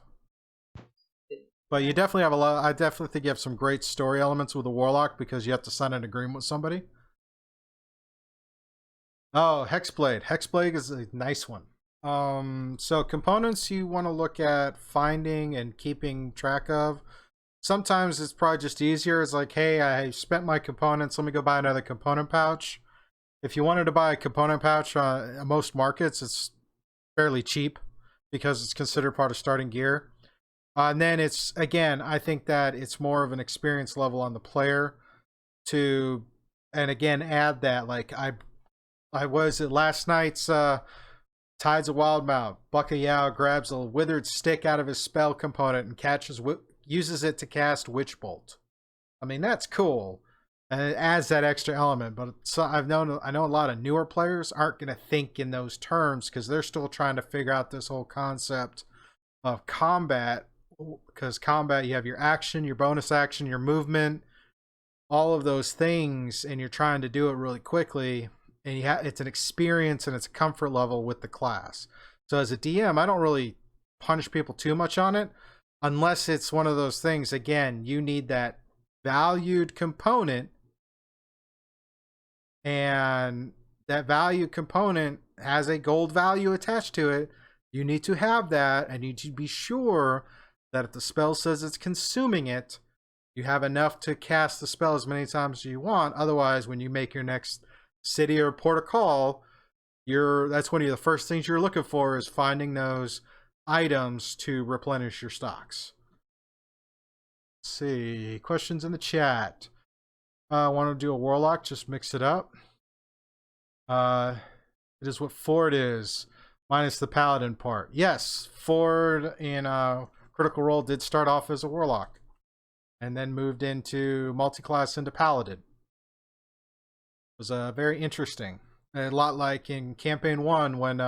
But you definitely have a lot. I definitely think you have some great story elements with a warlock because you have to sign an agreement with somebody. Oh, Hexblade. Hexblade is a nice one. So components you want to look at finding and keeping track of. Sometimes it's probably just easier. It's like, hey, I spent my components. Let me go buy another component pouch. If you wanted to buy a component pouch on most markets, it's fairly cheap because it's considered part of starting gear. And then it's, again, I think that it's more of an experience level on the player to, and again, add that, like, I was at last night's Tides of Wildmount. Buckayao grabs a withered stick out of his spell component and uses it to cast Witch Bolt. I mean, that's cool. And it adds that extra element. But I know a lot of newer players aren't going to think in those terms because they're still trying to figure out this whole concept of combat. Because combat, you have your action, your bonus action, your movement, all of those things, and you're trying to do it really quickly. And it's an experience and it's a comfort level with the class. So as a DM, I don't really punish people too much on it unless it's one of those things. Again, you need that valued component, and that value component has a gold value attached to it. You need to have that, and you need to be sure that if the spell says it's consuming it, you have enough to cast the spell as many times as you want. Otherwise, when you make your next city or port of call, that's one of the first things you're looking for is finding those items to replenish your stocks. Let's see, questions in the chat. Want to do a warlock? Just mix it up. It is what Ford is, minus the paladin part. Yes, Ford in Critical Role did start off as a warlock, and then moved into multi-class into paladin. It was very interesting. A lot like in Campaign 1 when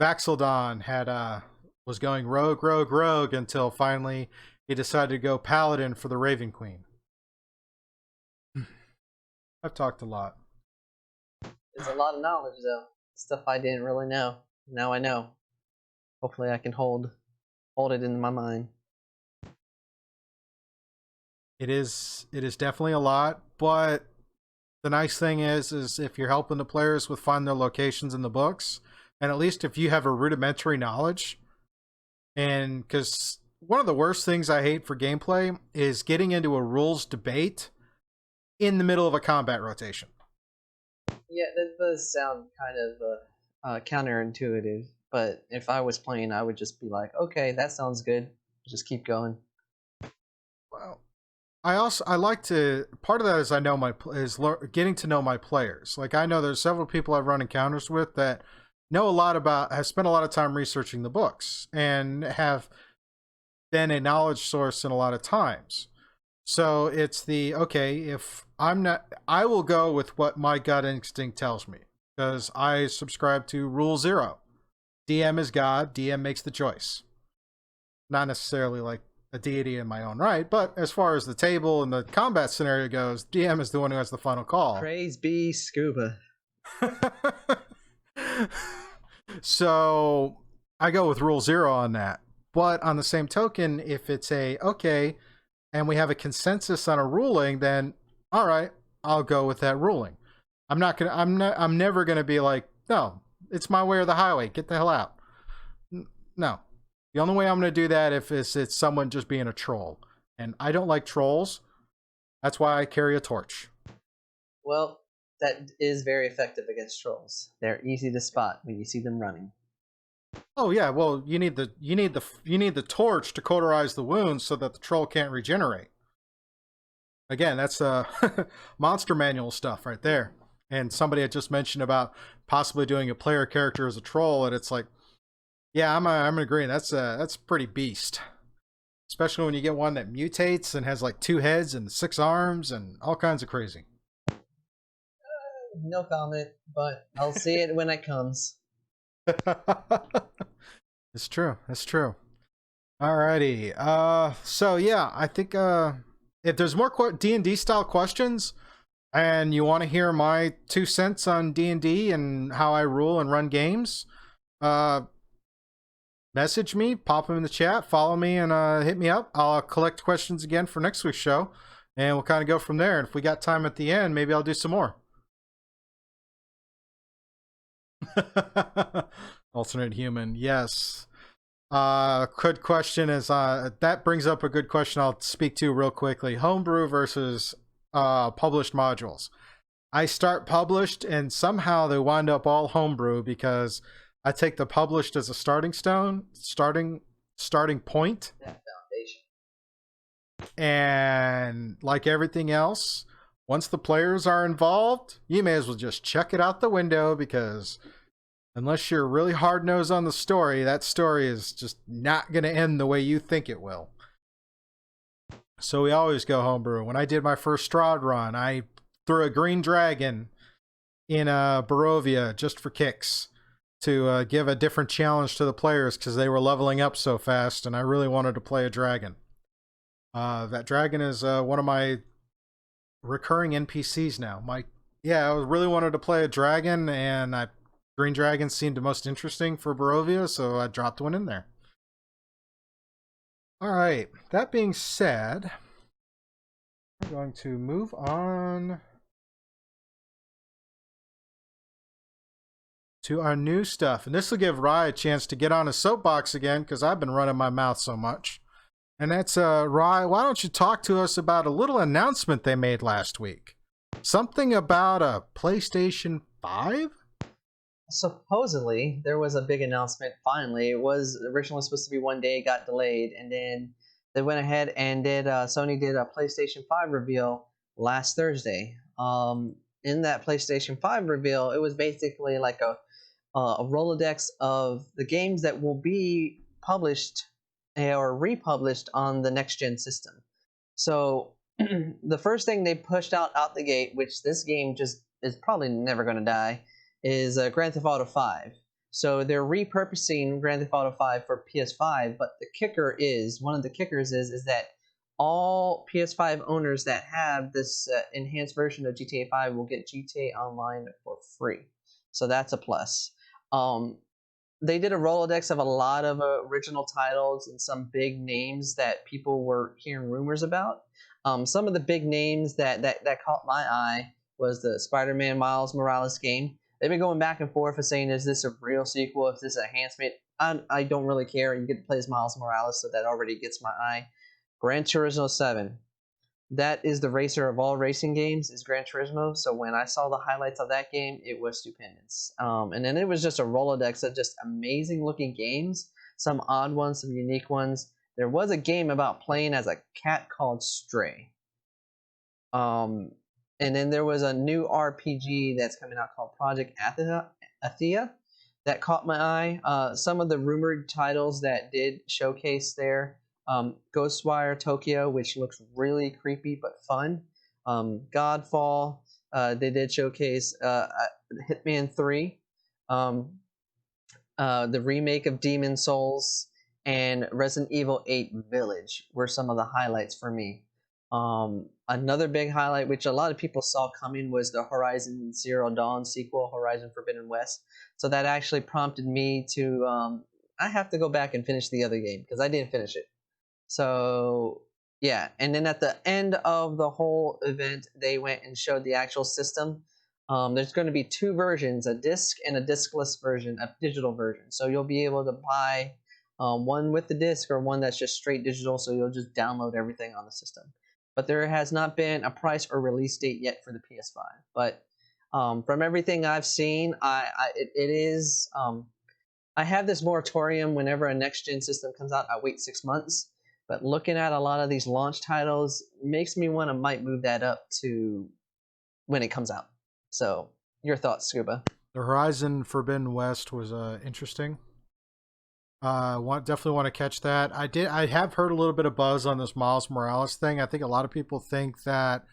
Vaxeldon was going rogue until finally he decided to go paladin for the Raven Queen. I've talked a lot. There's a lot of knowledge, though. Stuff I didn't really know. Now I know. Hopefully I can hold it in my mind. It is definitely a lot, but the nice thing is if you're helping the players with find their locations in the books, and at least if you have a rudimentary knowledge, and because one of the worst things I hate for gameplay is getting into a rules debate in the middle of a combat rotation. Yeah, that does sound kind of counterintuitive, but if I was playing, I would just be like, okay, that sounds good. Just keep going. Well, I like to, part of that is getting to know my players. Like I know there's several people I've run encounters with that know a lot about, have spent a lot of time researching the books and have been a knowledge source in a lot of times. So it's if I'm not, I will go with what my gut instinct tells me because I subscribe to Rule 0. DM is God, DM makes the choice. Not necessarily like a deity in my own right, but as far as the table and the combat scenario goes, DM is the one who has the final call. Praise be Scuba. So I go with Rule 0 on that. But on the same token, if it's and we have a consensus on a ruling, then all right, I'll go with that ruling. I'm never gonna be like, no, it's my way or the highway. Get the hell out. No. The only way I'm gonna do that if it's someone just being a troll. And I don't like trolls. That's why I carry a torch. Well, that is very effective against trolls. They're easy to spot when you see them running. Oh yeah, well you need the torch to cauterize the wounds so that the troll can't regenerate. Again, that's monster manual stuff right there. And somebody had just mentioned about possibly doing a player character as a troll, and it's like, yeah, I'm agreeing. That's pretty beast, especially when you get one that mutates and has like 2 heads and 6 arms and all kinds of crazy. No comment, but I'll see it when it comes. It's true. It's true. Alrighty. So yeah, I think if there's more D&D style questions, and you want to hear my 2 cents on D&D and how I rule and run games, uh, message me, pop them in the chat, follow me, and hit me up. I'll collect questions again for next week's show, and we'll kind of go from there. And if we got time at the end, maybe I'll do some more. Alternate human, yes. Good question is that brings up a good question I'll speak to real quickly. Homebrew versus published modules. I start published and somehow they wind up all homebrew because I take the published as a starting point. That foundation. And like everything else, once the players are involved, you may as well just chuck it out the window because unless you're really hard-nosed on the story, that story is just not going to end the way you think it will. So we always go homebrew. When I did my first Strahd run, I threw a green dragon in Barovia just for kicks to give a different challenge to the players because they were leveling up so fast, and I really wanted to play a dragon. That dragon is one of my recurring NPCs now. I really wanted to play a dragon, and green dragon seemed the most interesting for Barovia, so I dropped one in there. All right, that being said, we're going to move on to our new stuff. And this will give Rye a chance to get on a soapbox again because I've been running my mouth so much. And that's, Rye, why don't you talk to us about a little announcement they made last week? Something about a PlayStation 5? Supposedly, there was a big announcement finally. It was originally supposed to be one day, got delayed, and then they went ahead and Sony did a PlayStation 5 reveal last Thursday. In that PlayStation 5 reveal, it was basically like a Rolodex of the games that will be published or republished on the next gen system. So the first thing they pushed out the gate, which this game just is probably never going to die, is Grand Theft Auto 5. So they're repurposing Grand Theft Auto 5 for PS5, but one of the kickers is that all PS5 owners that have this enhanced version of GTA 5 will get GTA Online for free. So that's a plus. They did a Rolodex of a lot of original titles and some big names that people were hearing rumors about. Some of the big names that caught my eye was the Spider-Man Miles Morales game. They've been going back and forth for saying, is this a real sequel? Is this an enhancement? I don't really care. You get to play as Miles Morales, so that already gets my eye. Gran Turismo 7. That is the racer of all racing games, is Gran Turismo. So when I saw the highlights of that game, it was stupendous. And then it was just a Rolodex of just amazing looking games. Some odd ones, some unique ones. There was a game about playing as a cat called Stray. And then there was a new RPG that's coming out called Project Athea that caught my eye. Some of the rumored titles that did showcase there. Ghostwire Tokyo, which looks really creepy but fun. Godfall, they did showcase Hitman 3. The remake of Demon Souls and Resident Evil 8 Village were some of the highlights for me. Another big highlight, which a lot of people saw coming, was the Horizon Zero Dawn sequel, Horizon Forbidden West. So that actually prompted me to, I have to go back and finish the other game because I didn't finish it. So yeah, and then at the end of the whole event, they went and showed the actual system. There's going to be 2 versions, a disc and a discless version, a digital version. So you'll be able to buy one with the disc or one that's just straight digital, so you'll just download everything on the system. But there has not been a price or release date yet for the PS5. But from everything I've seen, it is. I have this moratorium whenever a next gen system comes out. I wait 6 months. But looking at a lot of these launch titles makes me want to might move that up to when it comes out. So, your thoughts, Scuba? The Horizon Forbidden West was interesting. Definitely want to catch that. I have heard a little bit of buzz on this Miles Morales thing. I think a lot of people think that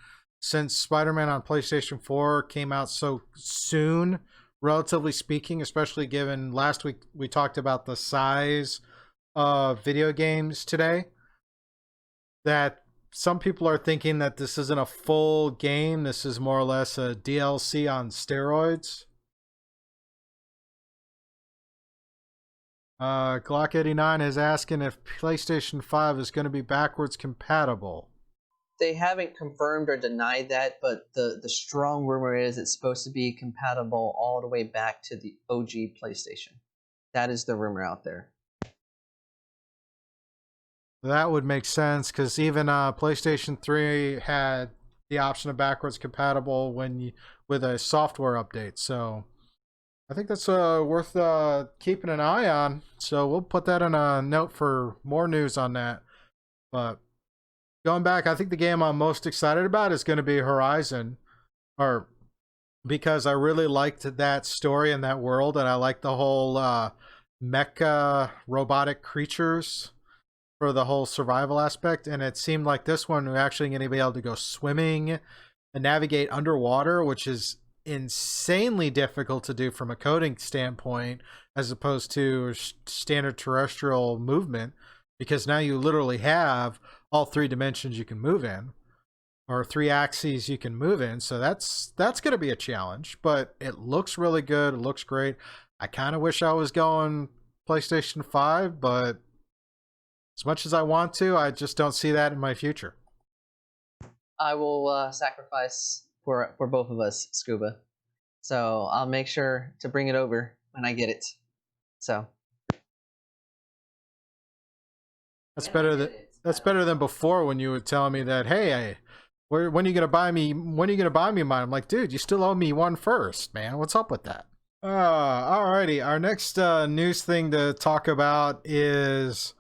since Spider-Man on PlayStation 4 came out so soon, relatively speaking, especially given last week we talked about the size of video games today, that some people are thinking that this isn't a full game. This is more or less a DLC on steroids. Glock89 is asking if PlayStation 5 is going to be backwards compatible. They haven't confirmed or denied that, but the strong rumor is it's supposed to be compatible all the way back to the OG PlayStation. That is the rumor out there. That would make sense, because even PlayStation 3 had the option of backwards compatible with a software update. So I think that's worth keeping an eye on. So we'll put that in a note for more news on that. But going back, I think the game I'm most excited about is going to be Horizon, because I really liked that story and that world, and I like the whole mecha robotic creatures for the whole survival aspect. And it seemed like this one we're actually going to be able to go swimming and navigate underwater, which is insanely difficult to do from a coding standpoint as opposed to standard terrestrial movement, because now you literally have all 3 dimensions you can move in, or 3 axes you can move in. So that's going to be a challenge, but it looks really good. It looks great. I kind of wish I was going PlayStation 5, but as much as I want to, I just don't see that in my future. I will sacrifice for both of us, Scuba. So I'll make sure to bring it over when I get it. So that's better than before, when you were telling me that, hey, when are you gonna buy me? When are you gonna buy me mine? I'm like, dude, you still owe me one first, man. What's up with that? Alrighty. Our next news thing to talk about is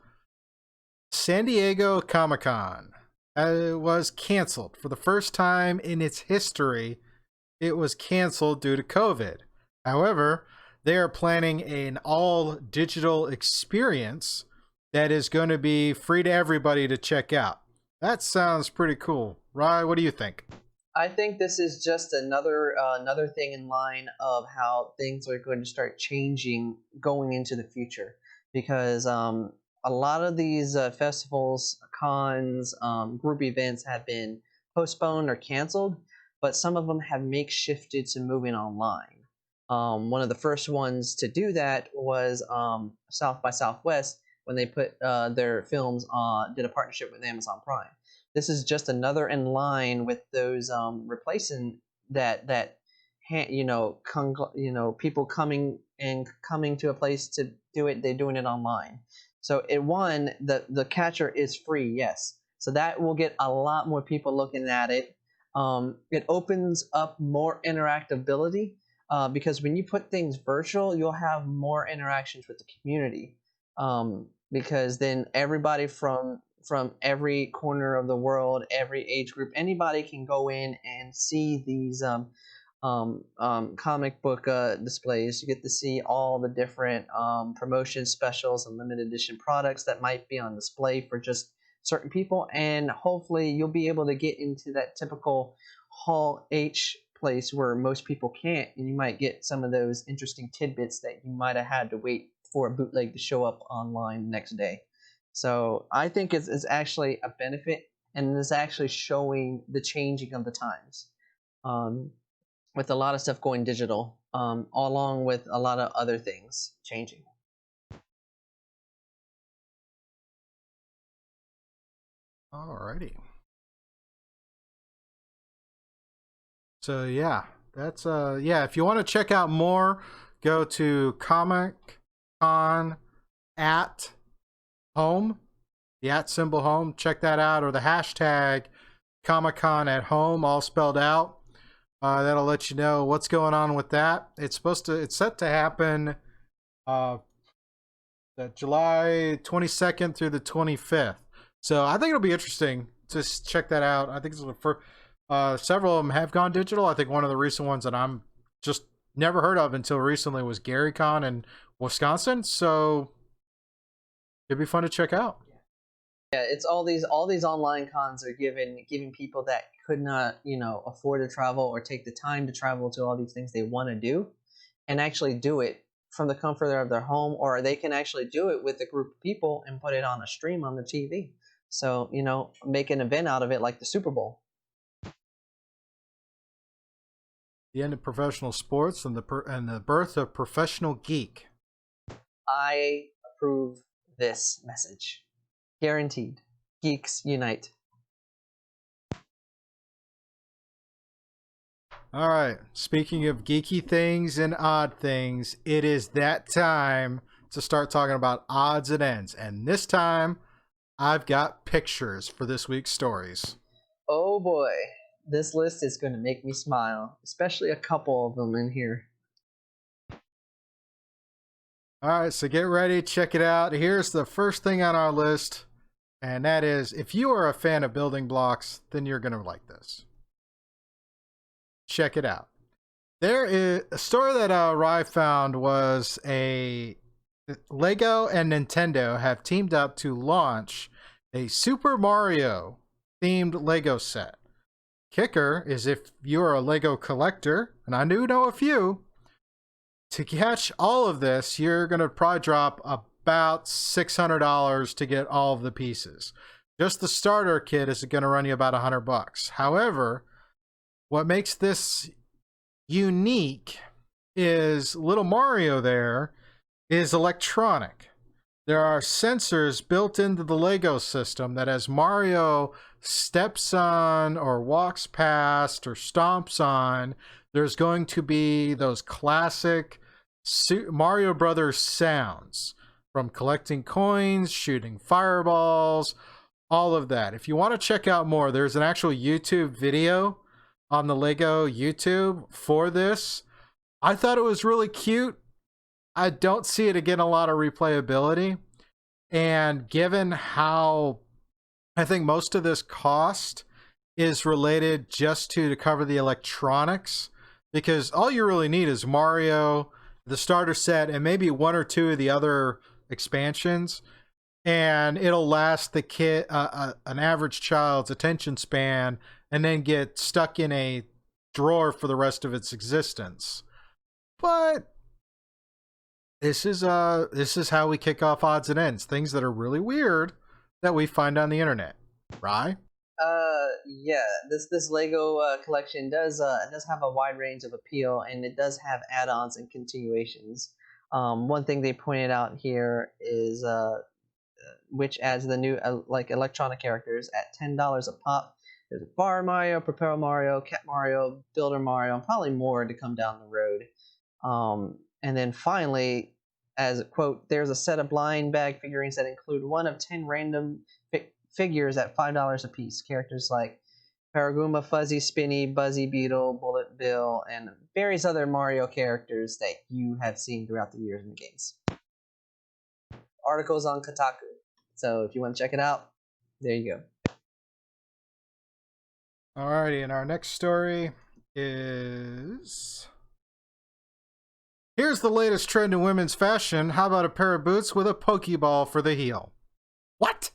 San Diego Comic-Con. It was canceled for the first time in its history. It was canceled due to COVID. However, they are planning an all-digital experience that is going to be free to everybody to check out. That sounds pretty cool. Rye, what do you think? I think this is just another thing in line of how things are going to start changing going into the future, because a lot of these festivals, cons, group events have been postponed or canceled, but some of them have makeshifted to moving online. One of the first ones to do that was South by Southwest, when they put their films on, did a partnership with Amazon Prime. This is just another in line with those replacing that people coming to a place to do it. They're doing it online. So the catcher is free, yes. So that will get a lot more people looking at it. It opens up more interactability, because when you put things virtual, you'll have more interactions with the community. Because then everybody from every corner of the world, every age group, anybody can go in and see these comic book displays. You get to see all the different promotion specials and limited edition products that might be on display for just certain people, and hopefully you'll be able to get into that typical Hall H place where most people can't, and you might get some of those interesting tidbits that you might have had to wait for a bootleg to show up online the next day. So I think it's actually a benefit, and it's actually showing the changing of the times, with a lot of stuff going digital, along with a lot of other things changing. Alrighty. So yeah, that's if you want to check out more, go to Comic Con at home, the at symbol home. Check that out, or the hashtag Comic Con at home, all spelled out. That'll let you know what's going on with that. It's set to happen July 22nd through the 25th. So I think it'll be interesting to check that out. I think it's for several of them have gone digital. I think one of the recent ones that I'm just never heard of until recently was GaryCon in Wisconsin. So it'd be fun to check out. Yeah, it's all these online cons are giving people that could not, afford to travel or take the time to travel to all these things they want to do, and actually do it from the comfort of their home, or they can actually do it with a group of people and put it on a stream on the TV. So, make an event out of it like the Super Bowl. The end of professional sports and the birth of professional geek. I approve this message. Guaranteed. Geeks unite. All right. Speaking of geeky things and odd things, it is that time to start talking about odds and ends. And this time, I've got pictures for this week's stories. Oh boy. This list is going to make me smile, especially a couple of them in here. All right, so get ready, check it out. Here's the first thing on our list, and that is, if you are a fan of building blocks, then you're going to like this. Check it out. There is a story that I found was a Lego and Nintendo have teamed up to launch a Super Mario themed Lego set. Kicker is if you're a Lego collector, and I do know a few, to catch all of this, you're going to probably drop about $600 to get all of the pieces. Just the starter kit is going to run you about $100. However, what makes this unique is little Mario there is electronic. There are sensors built into the Lego system that as Mario steps on or walks past or stomps on, there's going to be those classic Mario Brothers sounds from collecting coins, shooting fireballs, all of that. If you want to check out more, there's an actual YouTube video on the Lego YouTube for this. I thought it was really cute. I don't see it again a lot of replayability. And given how I think most of this cost is related just to cover the electronics, because all you really need is Mario, the starter set, and maybe one or two of the other expansions, and it'll last the kid an average child's attention span, and then get stuck in a drawer for the rest of its existence. But this is how we kick off odds and ends, things that are really weird that we find on the internet, right? Yeah, this Lego collection does have a wide range of appeal, and it does have add-ons and continuations. One thing they pointed out here is which adds the new like electronic characters at $10 a pop. There's Bar Mario, Propel Mario, Cat Mario, Builder Mario, and probably more to come down the road. And then finally, as quote, there's a set of blind bag figurines that include one of 10 random figures at $5 a piece. Characters like Paraguma, Fuzzy, Spinny, Buzzy Beetle, Bullet Bill, and various other Mario characters that you have seen throughout the years in the games. Articles on Kotaku. So if you want to check it out, there you go. Alrighty, and our next story is... Here's the latest trend in women's fashion. How about a pair of boots with a Pokeball for the heel? What?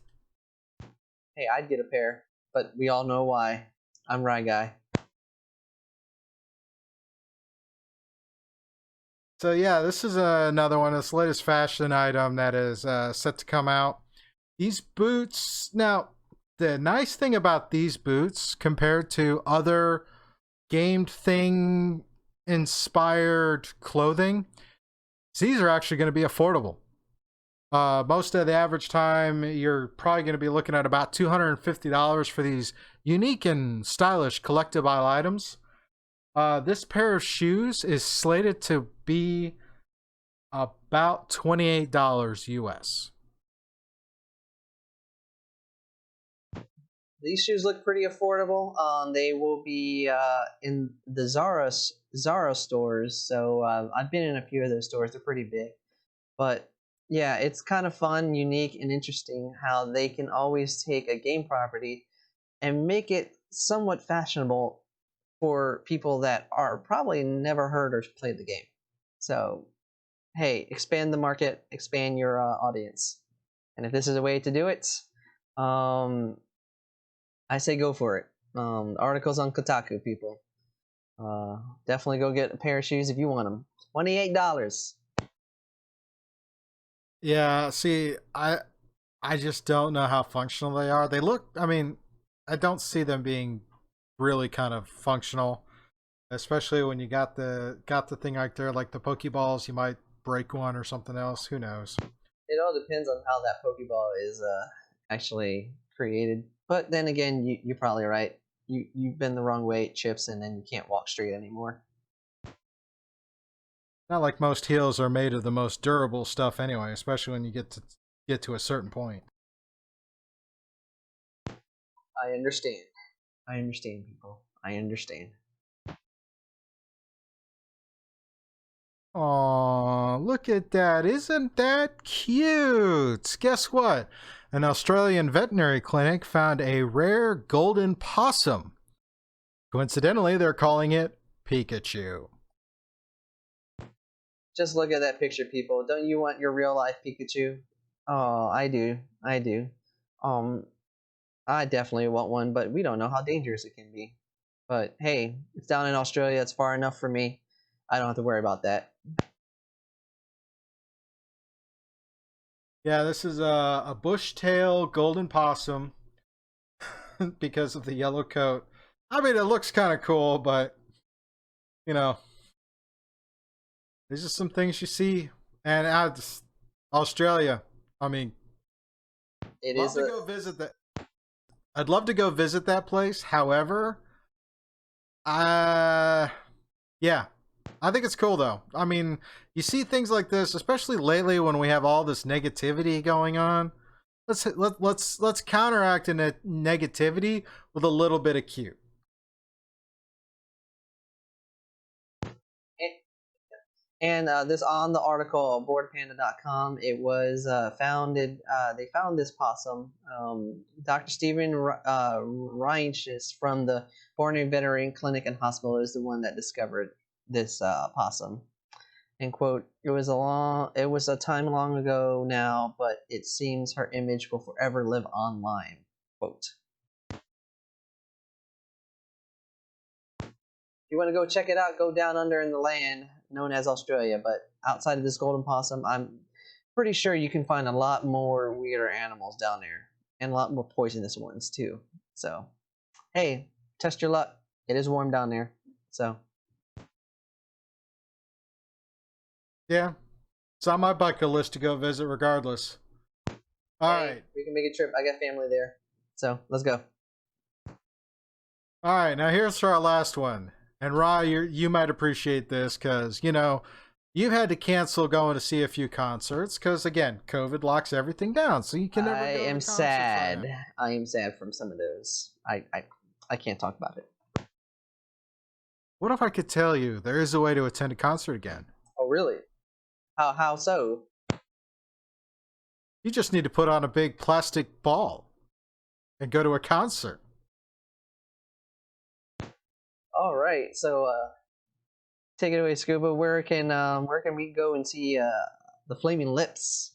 Hey, I'd get a pair, but we all know why. I'm Rye Guy. So yeah, this is another one, this latest fashion item that is set to come out. These boots, now, the nice thing about these boots compared to other gamed thing inspired clothing, these are actually going to be affordable. Most of the average time, you're probably going to be looking at about $250 for these unique and stylish collectible items. This pair of shoes is slated to be about $28 US. These shoes look pretty affordable. They will be in the Zara stores. So I've been in a few of those stores. They're pretty big. But yeah, it's kind of fun, unique, and interesting how they can always take a game property and make it somewhat fashionable for people that are probably never heard or played the game. So, hey, expand the market, expand your audience. And if this is a way to do it, um, I say go for it. Articles on Kotaku, people. Definitely go get a pair of shoes if you want them. $28. Yeah, see, I just don't know how functional they are. They look, I mean, I don't see them being really kind of functional, especially when you got the thing right there, like the Pokeballs. You might break one or something else. Who knows? It all depends on how that Pokeball is actually created. But then again, you're probably right. You've been the wrong way, it chips, and then you can't walk straight anymore. Not like most heals are made of the most durable stuff anyway, especially when you get to a certain point. I understand. I understand, people. I understand. Aw, look at that. Isn't that cute? Guess what? An Australian veterinary clinic found a rare golden possum. Coincidentally, they're calling it Pikachu. Just look at that picture, people. Don't you want your real life Pikachu? Oh, I do. I do. Um, I definitely want one, but we don't know how dangerous it can be. But hey, it's down in Australia. It's far enough for me. I don't have to worry about that. Yeah, this is a bush-tail golden possum because of the yellow coat. I mean, it looks kind of cool, but, you know, there's just some things you see. And Australia, I mean, It love is to go visit that. I'd love to go visit that place. However, yeah, I think it's cool though. I mean, you see things like this, especially lately when we have all this negativity going on. Let's counteract the negativity with a little bit of cute. And this on the article boardpanda.com, it was founded. They found this possum. Dr. Stephen Reinsch from the Borneo Veterinary Clinic and Hospital is the one that discovered this possum. And quote, it was a time long ago now, but it seems her image will forever live online. Quote. If you want to go check it out, go down under in the land known as Australia. But outside of this golden possum, I'm pretty sure you can find a lot more weirder animals down there and a lot more poisonous ones too. So, hey, test your luck. It is warm down there. So, Yeah, it's on my bucket list to go visit regardless. All right. We can make a trip. I got family there. So, let's go. All right, now here's our last one. And Ra, you might appreciate this because, you know, you've had to cancel going to see a few concerts because, again, COVID locks everything down. So you can never go to am concerts sad. right now. I am sad from some of those. I can't talk about it. What if I could tell you there is a way to attend a concert again? Oh, really? How so? You just need to put on a big plastic ball and go to a concert. All right. So, take it away, Scuba. Where can we go and see the Flaming Lips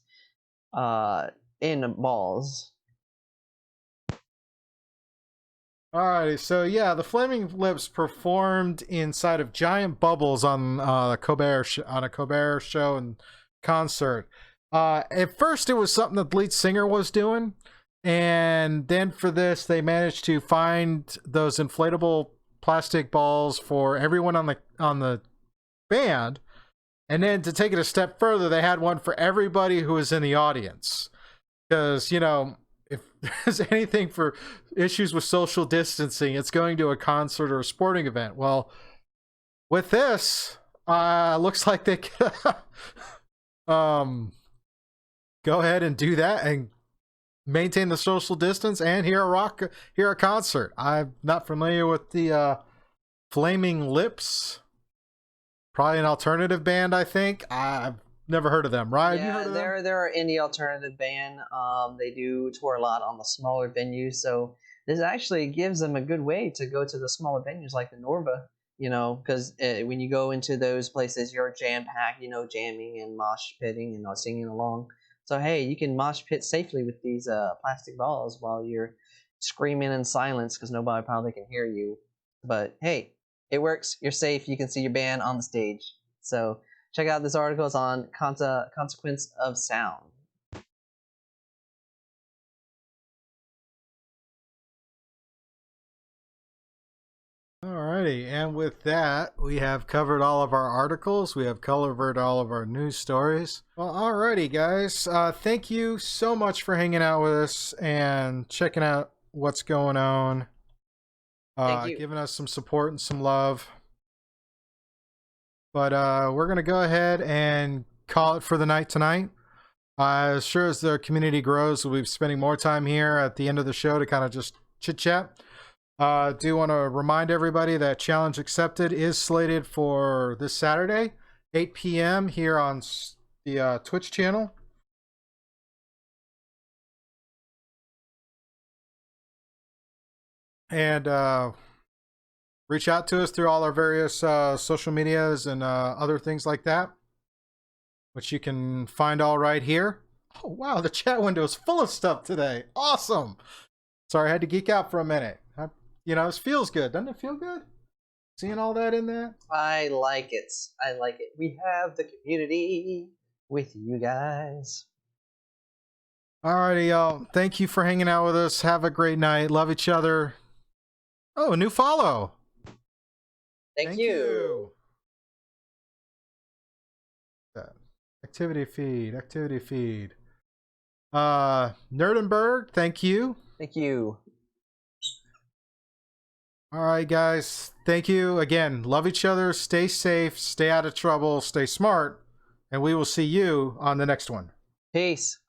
in malls? Alrighty, so yeah, the Flaming Lips performed inside of giant bubbles on a Colbert show and concert. At first, it was something that the lead singer was doing, and then for this, they managed to find those inflatable plastic balls for everyone on the band, and then to take it a step further, they had one for everybody who was in the audience, because you know, if there's anything for issues with social distancing, it's going to a concert or a sporting event. Well, with this, looks like they could, go ahead and do that and maintain the social distance and hear a concert. I'm not familiar with the Flaming Lips. Probably an alternative band, I think. never heard of them. Right? Have you Yeah, heard of them? they're an indie alternative band. They do tour a lot on the smaller venues, so this actually gives them a good way to go to the smaller venues like the Norva. You know, because when you go into those places, you're jam packed. You know, jamming and mosh pitting and singing along. So hey, you can mosh pit safely with these plastic balls while you're screaming in silence because nobody probably can hear you. But hey, it works. You're safe. You can see your band on the stage. So check out this article. It's on Consequence of Sound. Alrighty, and with that, we have covered all of our articles. We have covered all of our news stories. Well, alrighty, guys. Thank you so much for hanging out with us and checking out what's going on. Thank you. Giving us some support and some love. But we're going to go ahead and call it for the night tonight. As sure as the community grows, we'll be spending more time here at the end of the show to kind of just chit-chat. Do want to remind everybody that Challenge Accepted is slated for this Saturday, 8 p.m. here on the Twitch channel. And reach out to us through all our various social medias and other things like that, which you can find all right here. Oh, wow, the chat window is full of stuff today. Awesome. Sorry, I had to geek out for a minute. You know, it feels good. Doesn't it feel good? Seeing all that in there? I like it. I like it. We have the community with you guys. Alrighty, y'all. Thank you for hanging out with us. Have a great night. Love each other. Oh, a new follow. Thank you. Activity feed. Activity feed. Nerdenberg, thank you. Thank you. All right, guys. Thank you again. Love each other. Stay safe. Stay out of trouble. Stay smart. And we will see you on the next one. Peace.